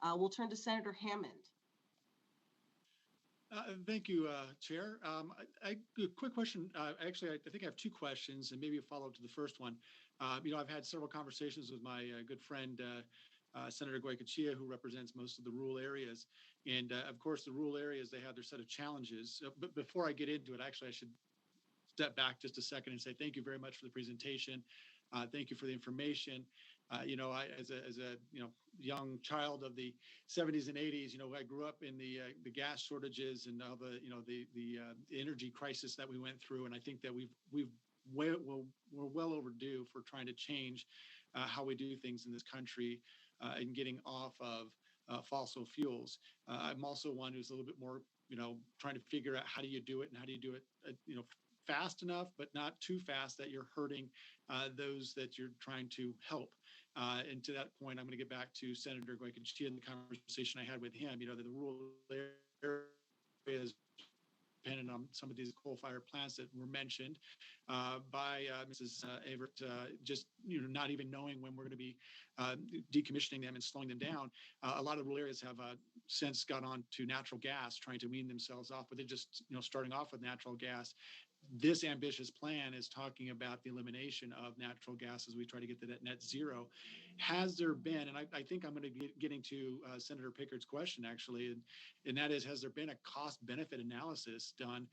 We'll turn to Senator Hammond. Thank you, Chair. A quick question. Actually, I think I have two questions and maybe a follow-up to the first one. I've had several conversations with my good friend, Senator Goycochea, who represents most of the rural areas. And of course, the rural areas, they have their set of challenges. But before I get into it, actually, I should step back just a second and say thank you very much for the presentation. Thank you for the information. I, as a young child of the 70s and 80s, I grew up in the gas shortages and all the energy crisis that we went through. And I think that we've we're well overdue for trying to change how we do things in this country and getting off of fossil fuels. I'm also one who's a little bit more, trying to figure out how do you do it and how do you do it, fast enough, but not too fast that you're hurting those that you're trying to help. And to that point, I'm going to get back to Senator Goicoechea and the conversation I had with him. The rural areas dependent on some of these coal-fired plants that were mentioned by Mrs. Averitt, just not even knowing when we're going to be decommissioning them and slowing them down. A lot of rural areas have since got on to natural gas, trying to wean themselves off, but they're just starting off with natural gas. This ambitious plan is talking about the elimination of natural gas as we try to get to that net zero. Has there been, and I think I'm going to be getting to Senator Pickard's question actually, and that is, has there been a cost benefit analysis done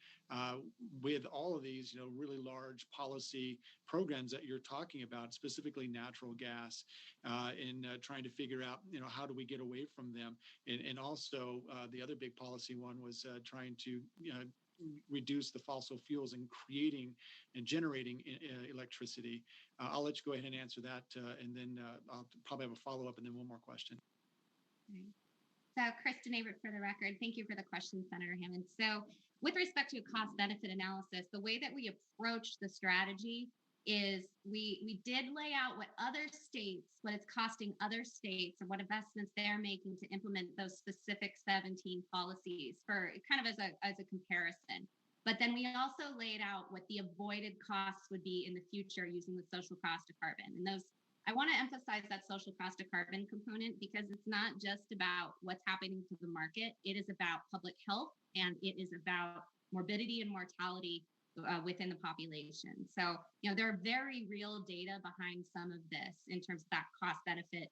with all of these, really large policy programs that you're talking about, specifically natural gas, in trying to figure out, how do we get away from them? And also the other big policy one was trying to, reduce the fossil fuels and creating and generating electricity. I'll let you go ahead and answer that, and then I'll probably have a follow-up and then one more question. So Kristin Averitt for the record. Thank you for the question, Senator Hammond. So with respect to cost-benefit analysis, the way that we approach the strategy is we did lay out what it's costing other states and what investments they're making to implement those specific 17 policies for kind of as a comparison. But then we also laid out what the avoided costs would be in the future using the social cost of carbon. And I want to emphasize that social cost of carbon component because it's not just about what's happening to the market. It is about public health and it is about morbidity and mortality within the population. So, there are very real data behind some of this in terms of that cost benefit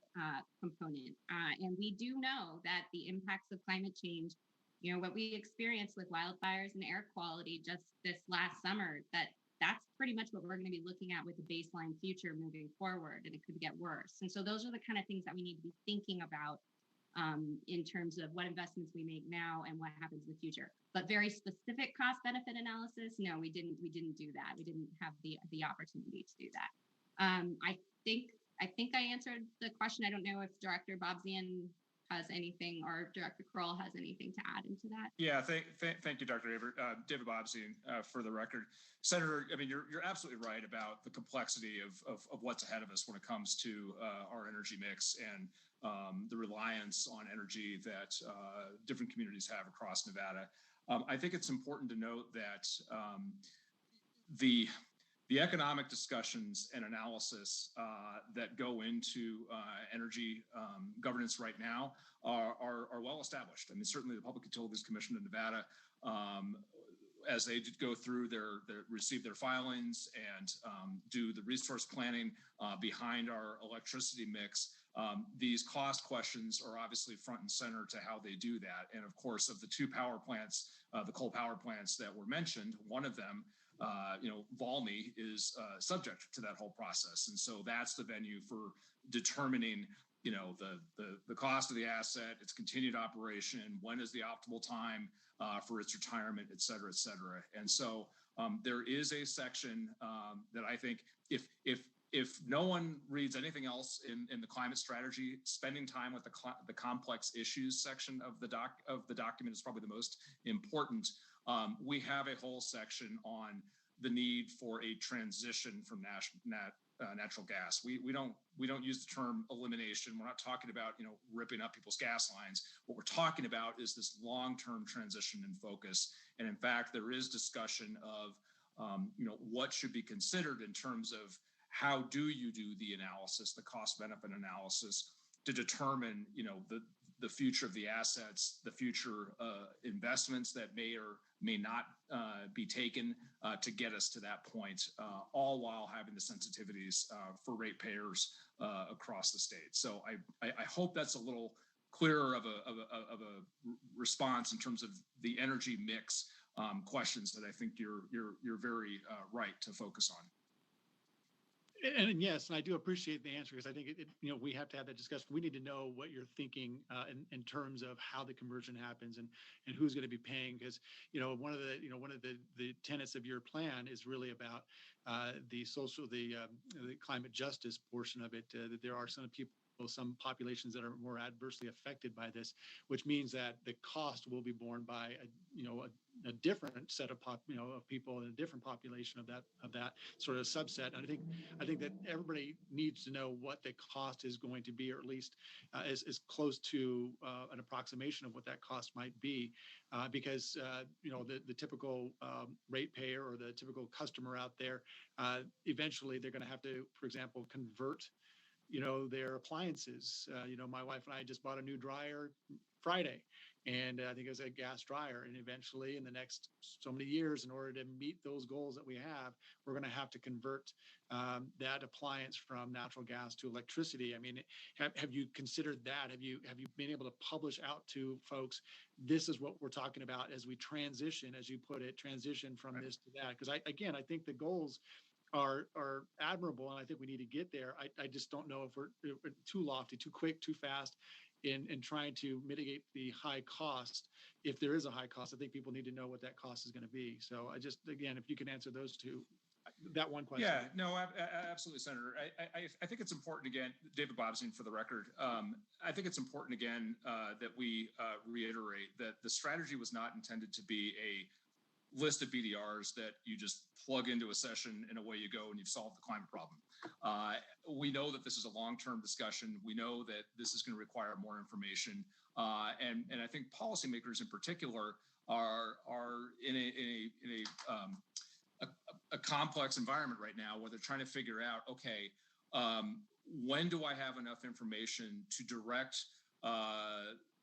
component. And we do know that the impacts of climate change, what we experienced with wildfires and air quality just this last summer, that's pretty much what we're going to be looking at with the baseline future moving forward, and it could get worse. And so those are the kind of things that we need to be thinking about in terms of what investments we make now and what happens in the future. But very specific cost benefit analysis, no, we didn't do that. We didn't have the opportunity to do that. I think I answered the question. I don't know if Director Bobzien has anything or Director Crowell has anything to add into that. Yeah, thank you, Dr. Averitt. David Bobsien, for the record. Senator, you're absolutely right about the complexity of what's ahead of us when it comes to our energy mix and the reliance on energy that different communities have across Nevada. I think it's important to note that the economic discussions and analysis that go into energy governance right now are well established. Certainly the Public Utilities Commission of Nevada, as they go through receive their filings and do the resource planning behind our electricity mix, these cost questions are obviously front and center to how they do that. And of course, of the two power plants, the coal power plants that were mentioned, one of them, Valmy, is subject to that whole process. And so that's the venue for determining, the cost of the asset, its continued operation, when is the optimal time for its retirement, et cetera, et cetera. And so there is a section that I think if no one reads anything else in the climate strategy, spending time with the complex issues section of the document is probably the most important. We have a whole section on the need for a transition from natural gas. We don't use the term elimination. We're not talking about ripping up people's gas lines. What we're talking about is this long-term transition and focus. And in fact, there is discussion of what should be considered in terms of how do you do the analysis, the cost-benefit analysis, to determine the future of the assets, the future investments that may or may not be taken to get us to that point, all while having the sensitivities for ratepayers across the state. So I hope that's a little clearer of a response in terms of the energy mix questions that I think you're very right to focus on. And yes, and I do appreciate the answer because I think we have to have that discussion. We need to know what you're thinking in terms of how the conversion happens and who's going to be paying. Because one of the tenets of your plan is really about the climate justice portion of it. That there are some people, some populations that are more adversely affected by this, which means that the cost will be borne by a different set of of people in a different population of that sort of subset. And I think that everybody needs to know what the cost is going to be, or at least as close to an approximation of what that cost might be, because the typical ratepayer or the typical customer out there, eventually they're going to have to, for example, convert their appliances. My wife and I just bought a new dryer Friday, and I think it was a gas dryer. And eventually, in the next so many years, in order to meet those goals that we have, we're going to have to convert that appliance from natural gas to electricity. I mean, have you considered that? Have you been able to publish out to folks? This is what we're talking about as we transition, as you put it, transition from this to that. Because I think the goals are admirable, and I think we need to get there. I just don't know if we're too lofty, too quick, too fast in trying to mitigate the high cost. If there is a high cost, I think people need to know what that cost is going to be. So again, if you can answer those two, that one question. Yeah, no, absolutely, Senator. I think it's important, again, David Bobzien for the record. I think it's important, again, that we reiterate that the strategy was not intended to be a list of BDRs that you just plug into a session and away you go and you've solved the climate problem. We know that this is a long-term discussion. We know that this is going to require more information. And I think policymakers in particular are in a complex environment right now where they're trying to figure out, okay, when do I have enough information to direct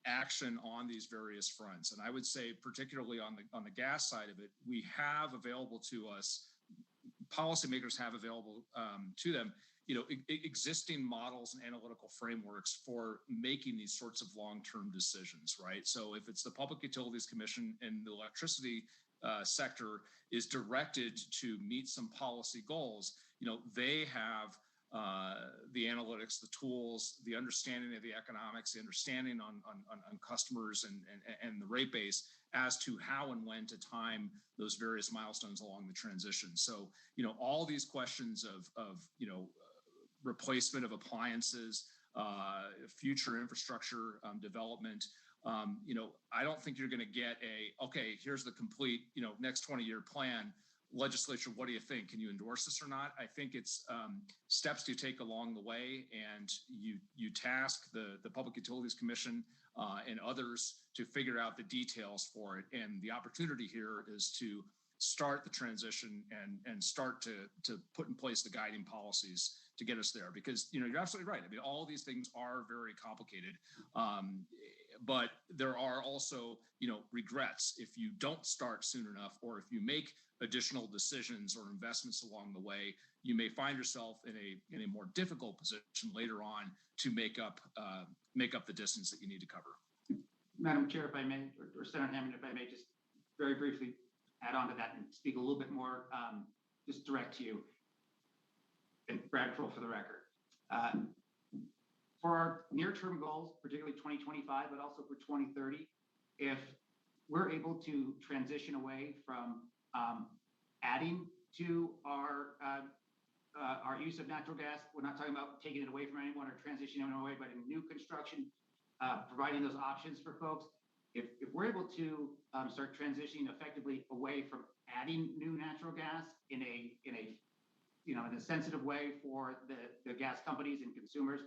action on these various fronts? And I would say, particularly on the gas side of it, we have available to us, policymakers have available to them, existing models and analytical frameworks for making these sorts of long-term decisions, right? So if it's the Public Utilities Commission and the electricity sector is directed to meet some policy goals, they have the analytics, the tools, the understanding of the economics, the understanding on customers and the rate base as to how and when to time those various milestones along the transition. So, all these questions of replacement of appliances, future infrastructure development, I don't think you're going to get okay, here's the complete, next 20-year plan. Legislature, what do you think? Can you endorse this or not? I think it's steps to take along the way, and you task the Public Utilities Commission and others to figure out the details for it. And the opportunity here is to start the transition and start to put in place the guiding policies to get us there. Because you're absolutely right. I mean, all these things are very complicated, but there are also regrets if you don't start soon enough, or if you make additional decisions or investments along the way, you may find yourself in a more difficult position later on to make up the distance that you need to cover. Madam Chair, if I may, or Senator Hammond, if I may just very briefly add on to that and speak a little bit more, just direct to you, and Brad Krul for the record. For our near-term goals, particularly 2025, but also for 2030, if we're able to transition away from adding to our use of natural gas, we're not talking about taking it away from anyone or transitioning it away, but in new construction, providing those options for folks. If we're able to start transitioning effectively away from adding new natural gas in a sensitive way for the gas companies and consumers,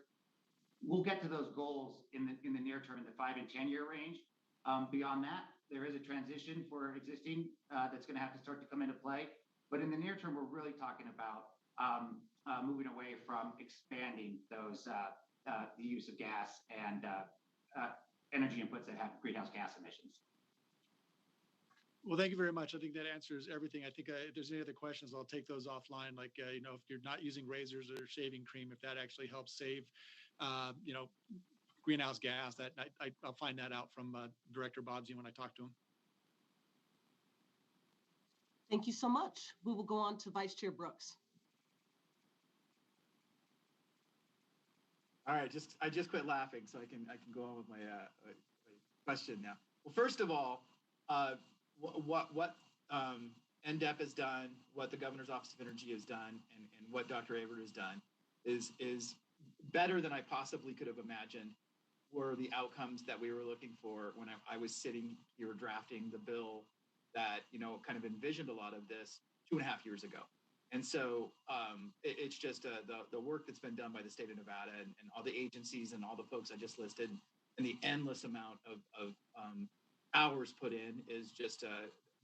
we'll get to those goals in the near term, in the 5 and 10 year range. Beyond that, there is a transition for existing that's going to have to start to come into play. But in the near term, we're really talking about moving away from expanding those the use of gas and energy inputs that have greenhouse gas emissions. Well, thank you very much. I think that answers everything. I think if there's any other questions, I'll take those offline. Like, if you're not using razors or shaving cream, if that actually helps save, greenhouse gas, that I'll find that out from Director Bobzien when I talk to him. Thank you so much. We will go on to Vice Chair Brooks. All right, I just quit laughing, so I can go on with my question now. Well, first of all, what NDEP has done, what the Governor's Office of Energy has done, and what Dr. Averitt has done is better than I possibly could have imagined. Were the outcomes that we were looking for when I was sitting here drafting the bill that kind of envisioned a lot of this 2.5 years ago. And so it's just the work that's been done by the state of Nevada and all the agencies and all the folks I just listed, and the endless amount of hours put in is just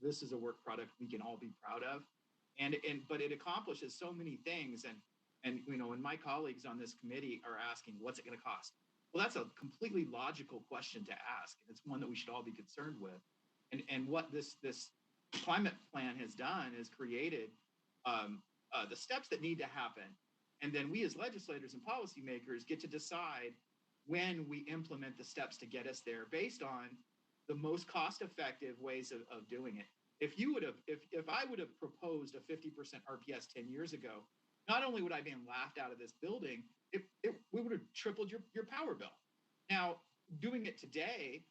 this is a work product we can all be proud of, but it accomplishes so many things. And when my colleagues on this committee are asking, what's it going to cost? Well, that's a completely logical question to ask, and it's one that we should all be concerned with. And what this climate plan has done is created the steps that need to happen. And then we as legislators and policymakers get to decide when we implement the steps to get us there based on the most cost-effective ways of doing it. If I would have proposed a 50% RPS 10 years ago, not only would I have been laughed out of this building, we would have tripled your power bill. Now, doing it today,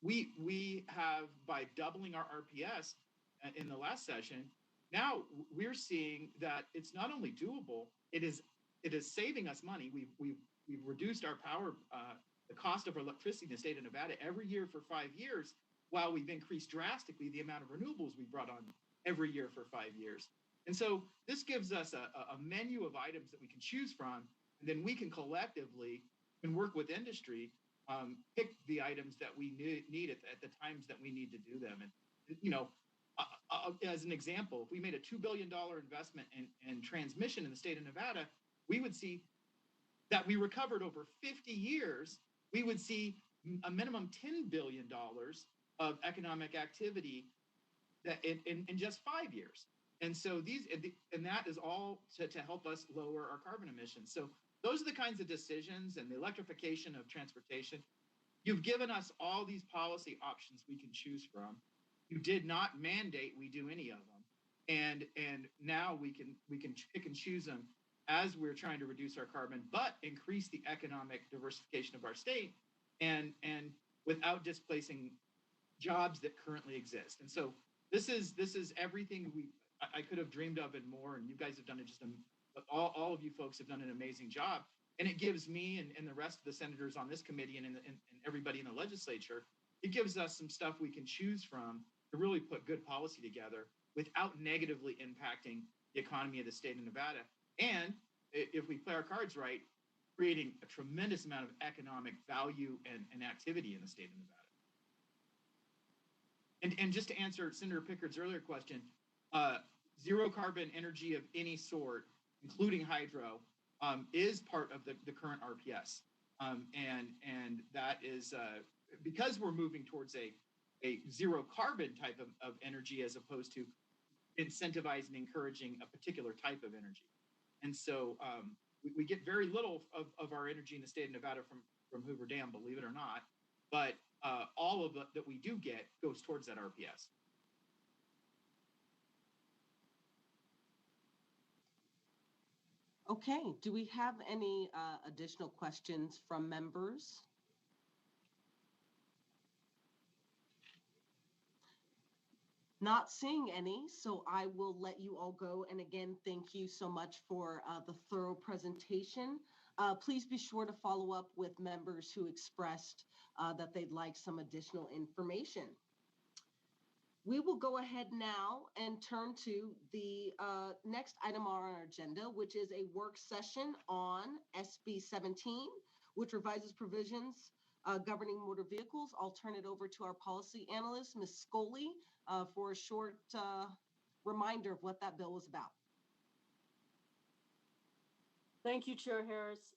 we have, by doubling our RPS in the last session, now we're seeing that it's not only doable, it is saving us money. We've reduced our power, the cost of our electricity in the state of Nevada every year for 5 years, while we've increased drastically the amount of renewables we brought on every year for 5 years. And so this gives us a menu of items that we can choose from, and then we can collectively and work with industry, pick the items that we need at the times that we need to do them. And, as an example, if we made a $2 billion investment in transmission in the state of Nevada, we would see that we recovered over 50 years, we would see a minimum $10 billion of economic activity that in just 5 years. And so that is all to help us lower our carbon emissions. So those are the kinds of decisions, and the electrification of transportation. You've given us all these policy options we can choose from. You did not mandate we do any of them. And now we can pick and choose them as we're trying to reduce our carbon, but increase the economic diversification of our state and without displacing jobs that currently exist. And so this is everything I could have dreamed of and more, and you guys have done it all of you folks have done an amazing job. And it gives me and the rest of the senators on this committee and everybody in the legislature, it gives us some stuff we can choose from to really put good policy together without negatively impacting the economy of the state of Nevada. And if we play our cards right, creating a tremendous amount of economic value and activity in the state of Nevada. And just to answer Senator Pickard's earlier question, zero carbon energy of any sort, including hydro, is part of the current RPS. And that is because we're moving towards a zero carbon type of energy as opposed to incentivizing and encouraging a particular type of energy. And so we get very little of our energy in the state of Nevada from Hoover Dam, believe it or not. But all of it that we do get goes towards that RPS. Okay, do we have any additional questions from members? Not seeing any, so I will let you all go. And again, thank you so much for the thorough presentation. Please be sure to follow up with members who expressed that they'd like some additional information. We will go ahead now and turn to the next item on our agenda, which is a work session on SB 17, which revises provisions governing motor vehicles. I'll turn it over to our policy analyst, Ms. Scully, for a short reminder of what that bill was about. Thank you, Chair Harris.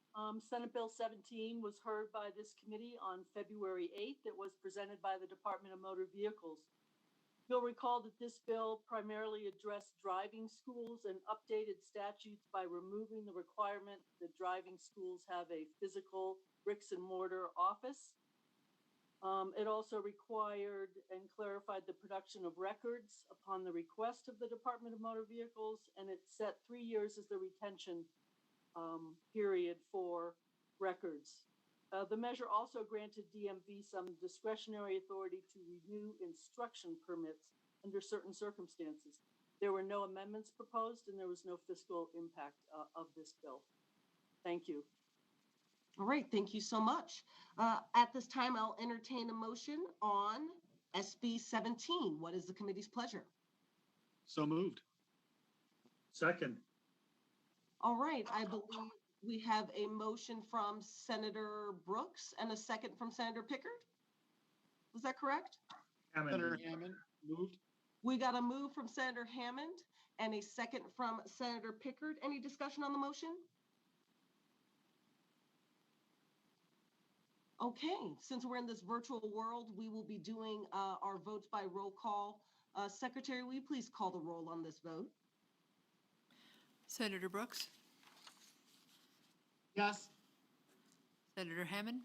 Senate Bill 17 was heard by this committee on February 8th. It was presented by the Department of Motor Vehicles. You'll recall that this bill primarily addressed driving schools and updated statutes by removing the requirement that driving schools have a physical bricks and mortar office. It also required and clarified the production of records upon the request of the Department of Motor Vehicles, and it set 3 years as the retention period for records. The measure also granted DMV some discretionary authority to renew instruction permits under certain circumstances. There were no amendments proposed and there was no fiscal impact of this bill. Thank you. All right, thank you so much. At this time, I'll entertain a motion on SB 17. What is the committee's pleasure? So moved. Second. All right, I believe we have a motion from Senator Brooks and a second from Senator Pickard. Was that correct? Senator Hammond moved. We got a move from Senator Hammond and a second from Senator Pickard. Any discussion on the motion? Okay, since we're in this virtual world, we will be doing our votes by roll call. Secretary, will you please call the roll on this vote? Senator Brooks, Yes. Senator Hammond,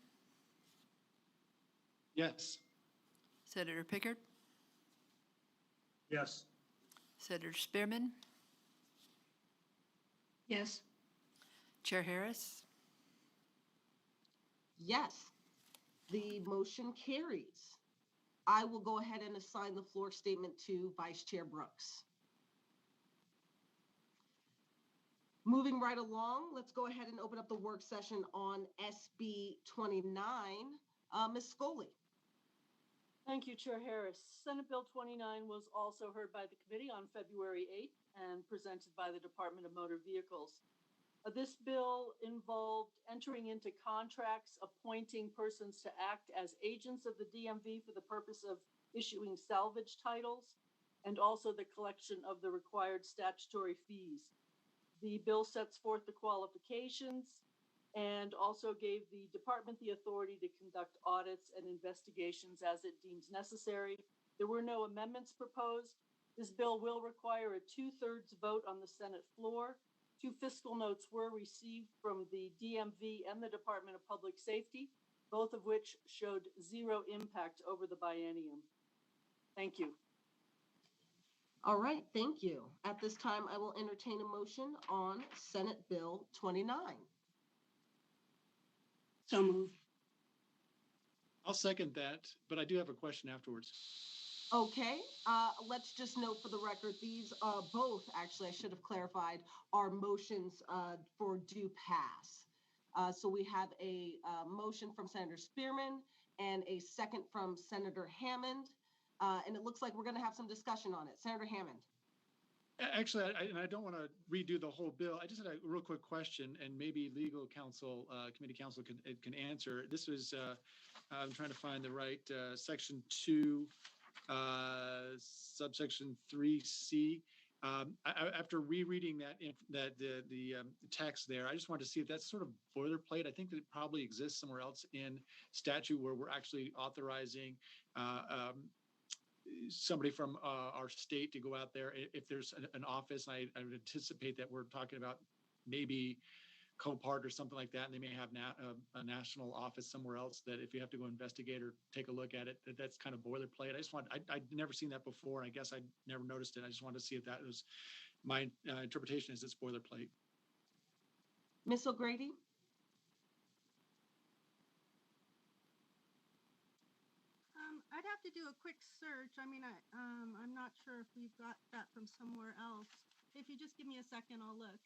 Yes. Senator Pickard, Yes. Senator Spearman, Yes. Chair Harris, Yes, the motion carries. I will go ahead and assign the floor statement to Vice Chair Brooks. Moving right along, let's go ahead and open up the work session on SB 29. Ms. Scully. Thank you, Chair Harris. Senate Bill 29 was also heard by the committee on February 8th and presented by the Department of Motor Vehicles. This bill involved entering into contracts, appointing persons to act as agents of the DMV for the purpose of issuing salvage titles, and also the collection of the required statutory fees. The bill sets forth the qualifications and also gave the department the authority to conduct audits and investigations as it deems necessary. There were no amendments proposed. This bill will require a 2/3 vote on the Senate floor. 2 fiscal notes were received from the DMV and the Department of Public Safety, both of which showed 0 impact over the biennium. Thank you. All right, thank you. At this time, I will entertain a motion on Senate Bill 29. So moved. I'll second that, but I do have a question afterwards. Okay, let's just note for the record, these both, actually, I should have clarified, are motions for due pass. So we have a motion from Senator Spearman and a second from Senator Hammond. And it looks like we're going to have some discussion on it. Senator Hammond. Actually, I don't want to redo the whole bill. I just had a real quick question, and maybe legal counsel, committee counsel can answer. This was, I'm trying to find the right section 2, subsection 3C. After rereading the text there, I just wanted to see if that's sort of boilerplate. I think that it probably exists somewhere else in statute where we're actually authorizing somebody from our state to go out there if there's an office. I would anticipate that we're talking about maybe Copart or something like that, and they may have a national office somewhere else that if you have to go investigate or take a look at it, that's kind of boilerplate. I'd never seen that before, and I guess I never noticed it. I just wanted to see if that was my interpretation is it's boilerplate. Ms. O'Grady? I'd have to do a quick search. I mean, I'm not sure if we've got that from somewhere else. If you just give me a second, I'll look.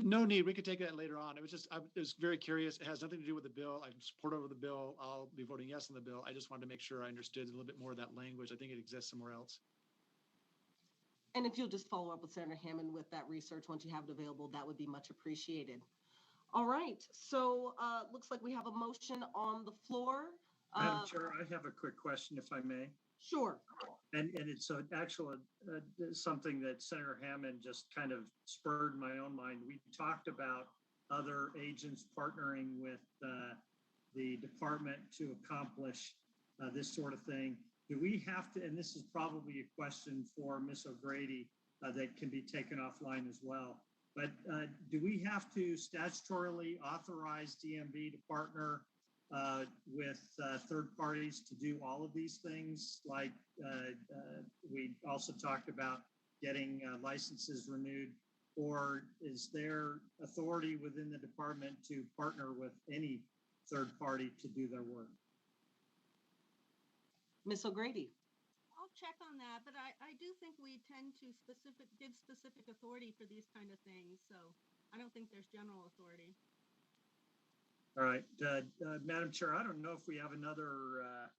No need. We could take that later on. It was just, I was very curious. It has nothing to do with the bill. I support over the bill. I'll be voting yes on the bill. I just wanted to make sure I understood a little bit more of that language. I think it exists somewhere else. And if you'll just follow up with Senator Hammond with that research once you have it available, that would be much appreciated. All right. So looks like we have a motion on the floor. Madam Chair, I have a quick question, if I may. Sure. And it's something that Senator Hammond just kind of spurred my own mind. We talked about other agents partnering with the department to accomplish this sort of thing. Do we have to, and this is probably a question for Ms. O'Grady that can be taken offline as well, but do we have to statutorily authorize DMV to partner with third parties to do all of these things? Like we also talked about getting licenses renewed or is there authority within the department to partner with any third party to do their work? Ms. O'Grady. I'll check on that, but I do think we tend to give specific authority for these kind of things. So I don't think there's general authority. All right, Madam Chair, I don't know if we have another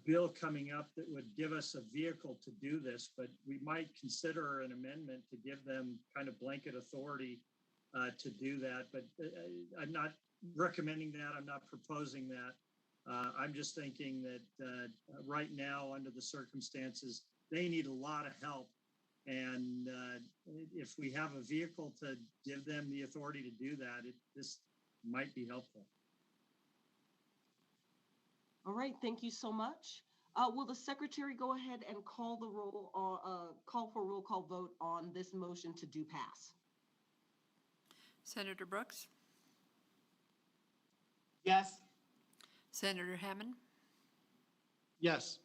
bill coming up that would give us a vehicle to do this, but we might consider an amendment to give them kind of blanket authority to do that. But I'm not recommending that. I'm not proposing that. I'm just thinking that right now, under the circumstances, they need a lot of help. And if we have a vehicle to give them the authority to do that, this might be helpful. All right, thank you so much. Will the secretary go ahead and call the roll, call for a roll call vote on this motion to do pass? Senator Brooks, Yes. Senator Hammond, Yes.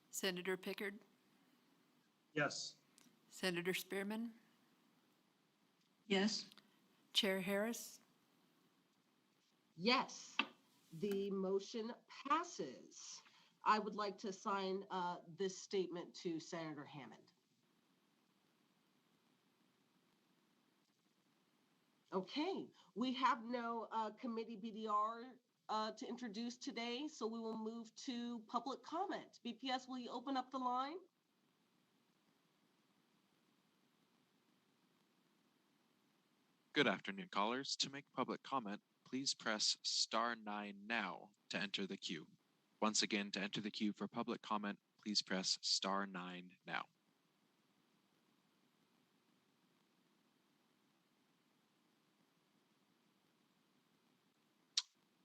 Senator Pickard, Yes. Senator Spearman, Yes. Chair Harris, Yes, the motion passes. I would like to assign this statement to Senator Hammond. Okay, we have no committee BDR to introduce today, so we will move to public comment. BPS, will you open up the line? Good afternoon, callers. To make public comment, please press *9 now to enter the queue. Once again, to enter the queue for public comment, please press *9 now.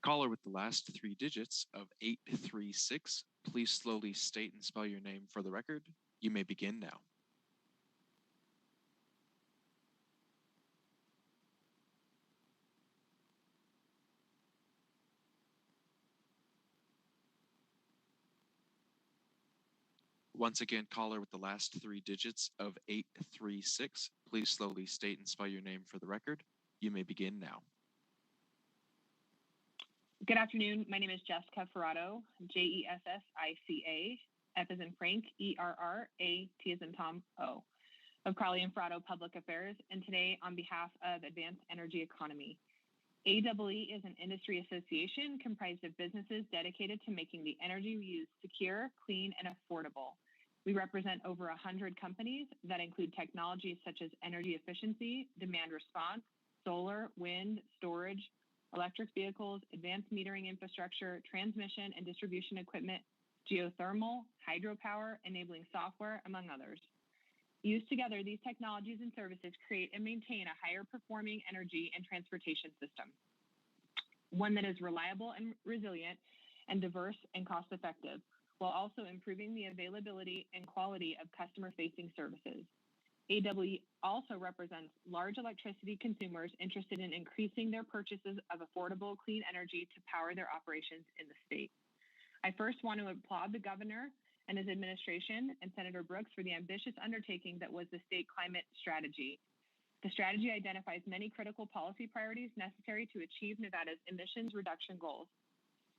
Caller with the last 3 digits of 836, please slowly state and spell your name for the record. You may begin now. Once again, caller with the last 3 digits of 836, please slowly state and spell your name for the record. You may begin now. Good afternoon. My name is Jessica Ferrato, Jessica, F as in Frank, ERRA, T as in Tom, O, of Crowley and Ferrato Public Affairs, and today on behalf of Advanced Energy Economy. AEE is an industry association comprised of businesses dedicated to making the energy we use secure, clean, and affordable. We represent over 100 companies that include technologies such as energy efficiency, demand response, solar, wind, storage, electric vehicles, advanced metering infrastructure, transmission and distribution equipment, geothermal, hydropower, enabling software, among others. Used together, these technologies and services create and maintain a higher performing energy and transportation system, one that is reliable and resilient and diverse and cost effective, while also improving the availability and quality of customer facing services. AEE also represents large electricity consumers interested in increasing their purchases of affordable clean energy to power their operations in the state. I first want to applaud the governor and his administration and Senator Brooks for the ambitious undertaking that was the state climate strategy. The strategy identifies many critical policy priorities necessary to achieve Nevada's emissions reduction goals.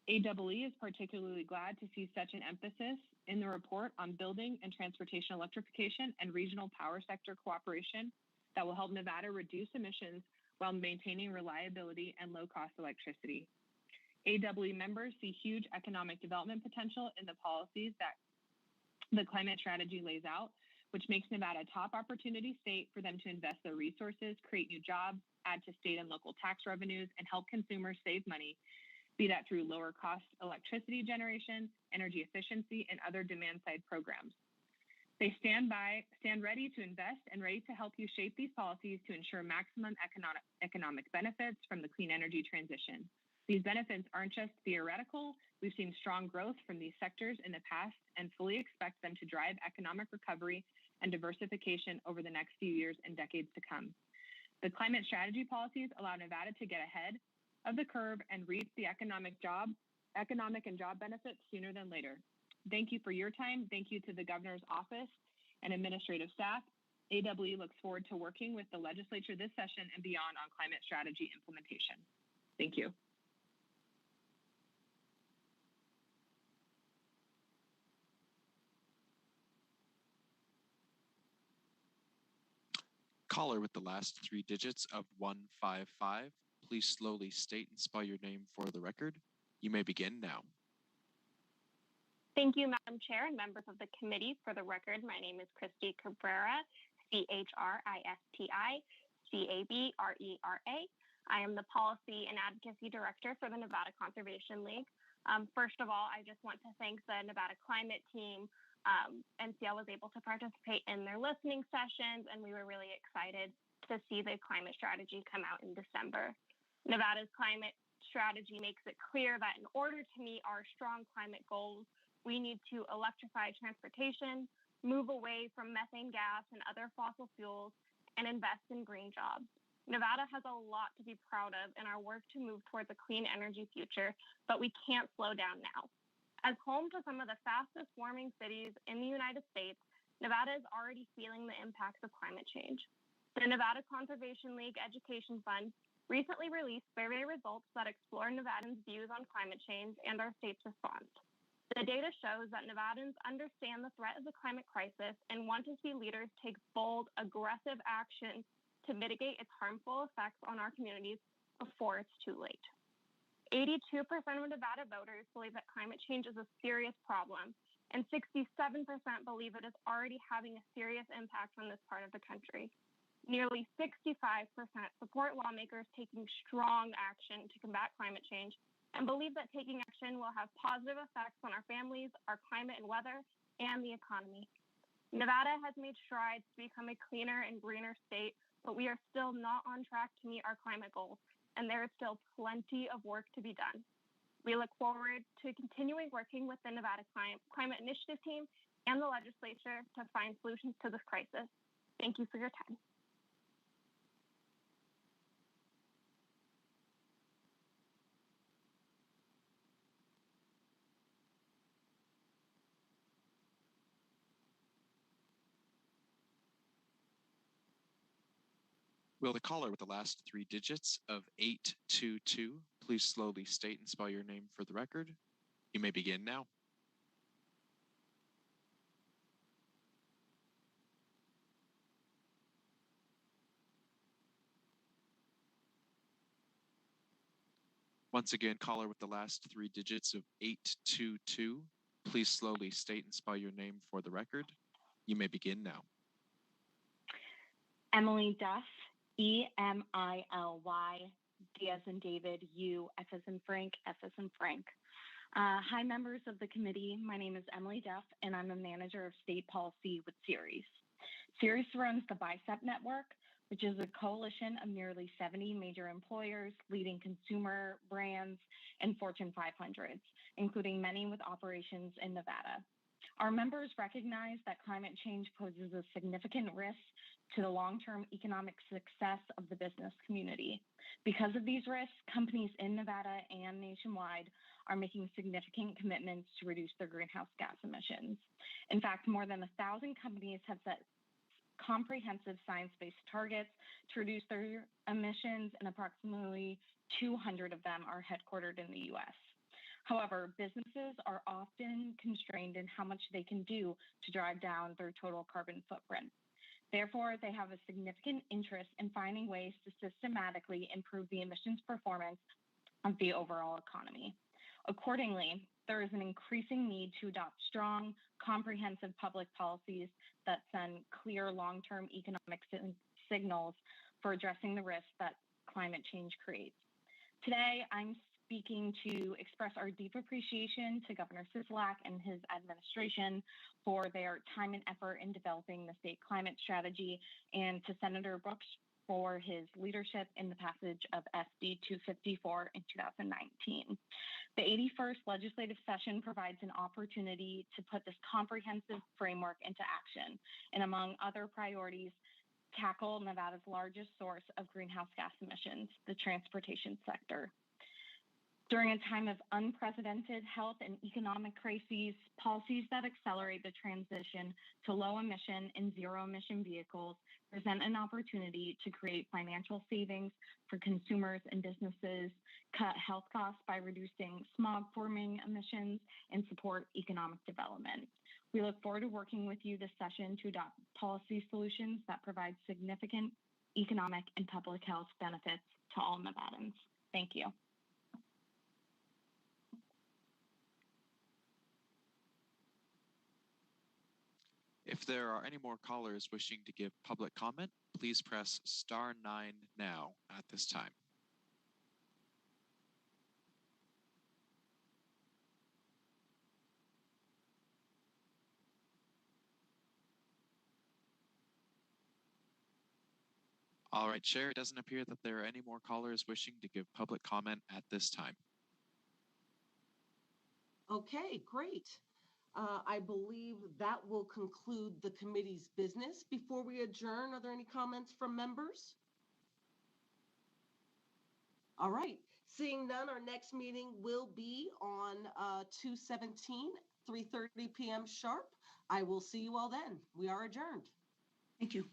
AEE is particularly glad to see such an emphasis in the report on building and transportation electrification and regional power sector cooperation that will help Nevada reduce emissions while maintaining reliability and low-cost electricity. AEE members see huge economic development potential in the policies that the climate strategy lays out, which makes Nevada a top opportunity state for them to invest their resources, create new jobs, add to state and local tax revenues, and help consumers save money, be that through lower cost electricity generation, energy efficiency, and other demand side programs. They stand ready to invest and ready to help you shape these policies to ensure maximum economic benefits from the clean energy transition. These benefits aren't just theoretical. We've seen strong growth from these sectors in the past and fully expect them to drive economic recovery and diversification over the next few years and decades to come. The climate strategy policies allow Nevada to get ahead of the curve and reap the economic and job benefits sooner than later. Thank you for your time. Thank you to the governor's office and administrative staff. AWE looks forward to working with the legislature this session and beyond on climate strategy implementation. Thank you. Caller with the last three digits of 155, please slowly state and spell your name for the record. You may begin now. Thank you, Madam Chair and members of the committee. For the record, my name is Kristin Cabrera, CHRISTI-CABRERA. I am the Policy and Advocacy Director for the Nevada Conservation League. First of all, I just want to thank the Nevada Climate Team. NCL was able to participate in their listening sessions, and we were really excited to see the climate strategy come out in December. Nevada's climate strategy makes it clear that in order to meet our strong climate goals, we need to electrify transportation, move away from methane gas and other fossil fuels, and invest in green jobs. Nevada has a lot to be proud of in our work to move towards a clean energy future, but we can't slow down now. As home to some of the fastest warming cities in the United States, Nevada is already feeling the impacts of climate change. The Nevada Conservation League Education Fund recently released survey results that explore Nevadans' views on climate change and our state's response. The data shows that Nevadans understand the threat of the climate crisis and want to see leaders take bold, aggressive action to mitigate its harmful effects on our communities before it's too late. 82% of Nevada voters believe that climate change is a serious problem, and 67% believe it is already having a serious impact on this part of the country. Nearly 65% support lawmakers taking strong action to combat climate change and believe that taking action will have positive effects on our families, our climate and weather, and the economy. Nevada has made strides to become a cleaner and greener state, but we are still not on track to meet our climate goals, and there is still plenty of work to be done. We look forward to continuing working with the Nevada Climate Initiative team and the legislature to find solutions to this crisis. Thank you for your time. Will the caller with the last three digits of 822 please slowly state and spell your name for the record? You may begin now. Once again, caller with the last three digits of 822, please slowly state and spell your name for the record. You may begin now. Emily Duff, E-M-I-L-Y, D as in David, U, F as in Frank, F as in Frank. Hi, members of the committee. My name is Emily Duff, and I'm a manager of state policy with Ceres. Ceres runs the BICEP network, which is a coalition of nearly 70 major employers, leading consumer brands, and Fortune 500s, including many with operations in Nevada. Our members recognize that climate change poses a significant risk to the long-term economic success of the business community. Because of these risks, companies in Nevada and nationwide are making significant commitments to reduce their greenhouse gas emissions. In fact, more than 1,000 companies have set comprehensive science-based targets to reduce their emissions, and approximately 200 of them are headquartered in the U.S. However, businesses are often constrained in how much they can do to drive down their total carbon footprint. Therefore, they have a significant interest in finding ways to systematically improve the emissions performance of the overall economy. Accordingly, there is an increasing need to adopt strong, comprehensive public policies that send clear long-term economic signals for addressing the risks that climate change creates. Today, I'm speaking to express our deep appreciation to Governor Sisolak and his administration for their time and effort in developing the state climate strategy, and to Senator Brooks for his leadership in the passage of SB 254 in 2019. The 81st legislative session provides an opportunity to put this comprehensive framework into action, and among other priorities, tackle Nevada's largest source of greenhouse gas emissions, the transportation sector. During a time of unprecedented health and economic crises, policies that accelerate the transition to low emission and zero emission vehicles present an opportunity to create financial savings for consumers and businesses, cut health costs by reducing smog forming emissions, and support economic development. We look forward to working with you this session to adopt policy solutions that provide significant economic and public health benefits to all Nevadans. Thank you. If there are any more callers wishing to give public comment, please press *9 now at this time. All right, Chair, it doesn't appear that there are any more callers wishing to give public comment at this time. Okay, great. I believe that will conclude the committee's business. Before we adjourn, are there any comments from members? All right, seeing none, our next meeting will be on 2/17, 3:30 p.m. sharp. I will see you all then. We are adjourned. Thank you.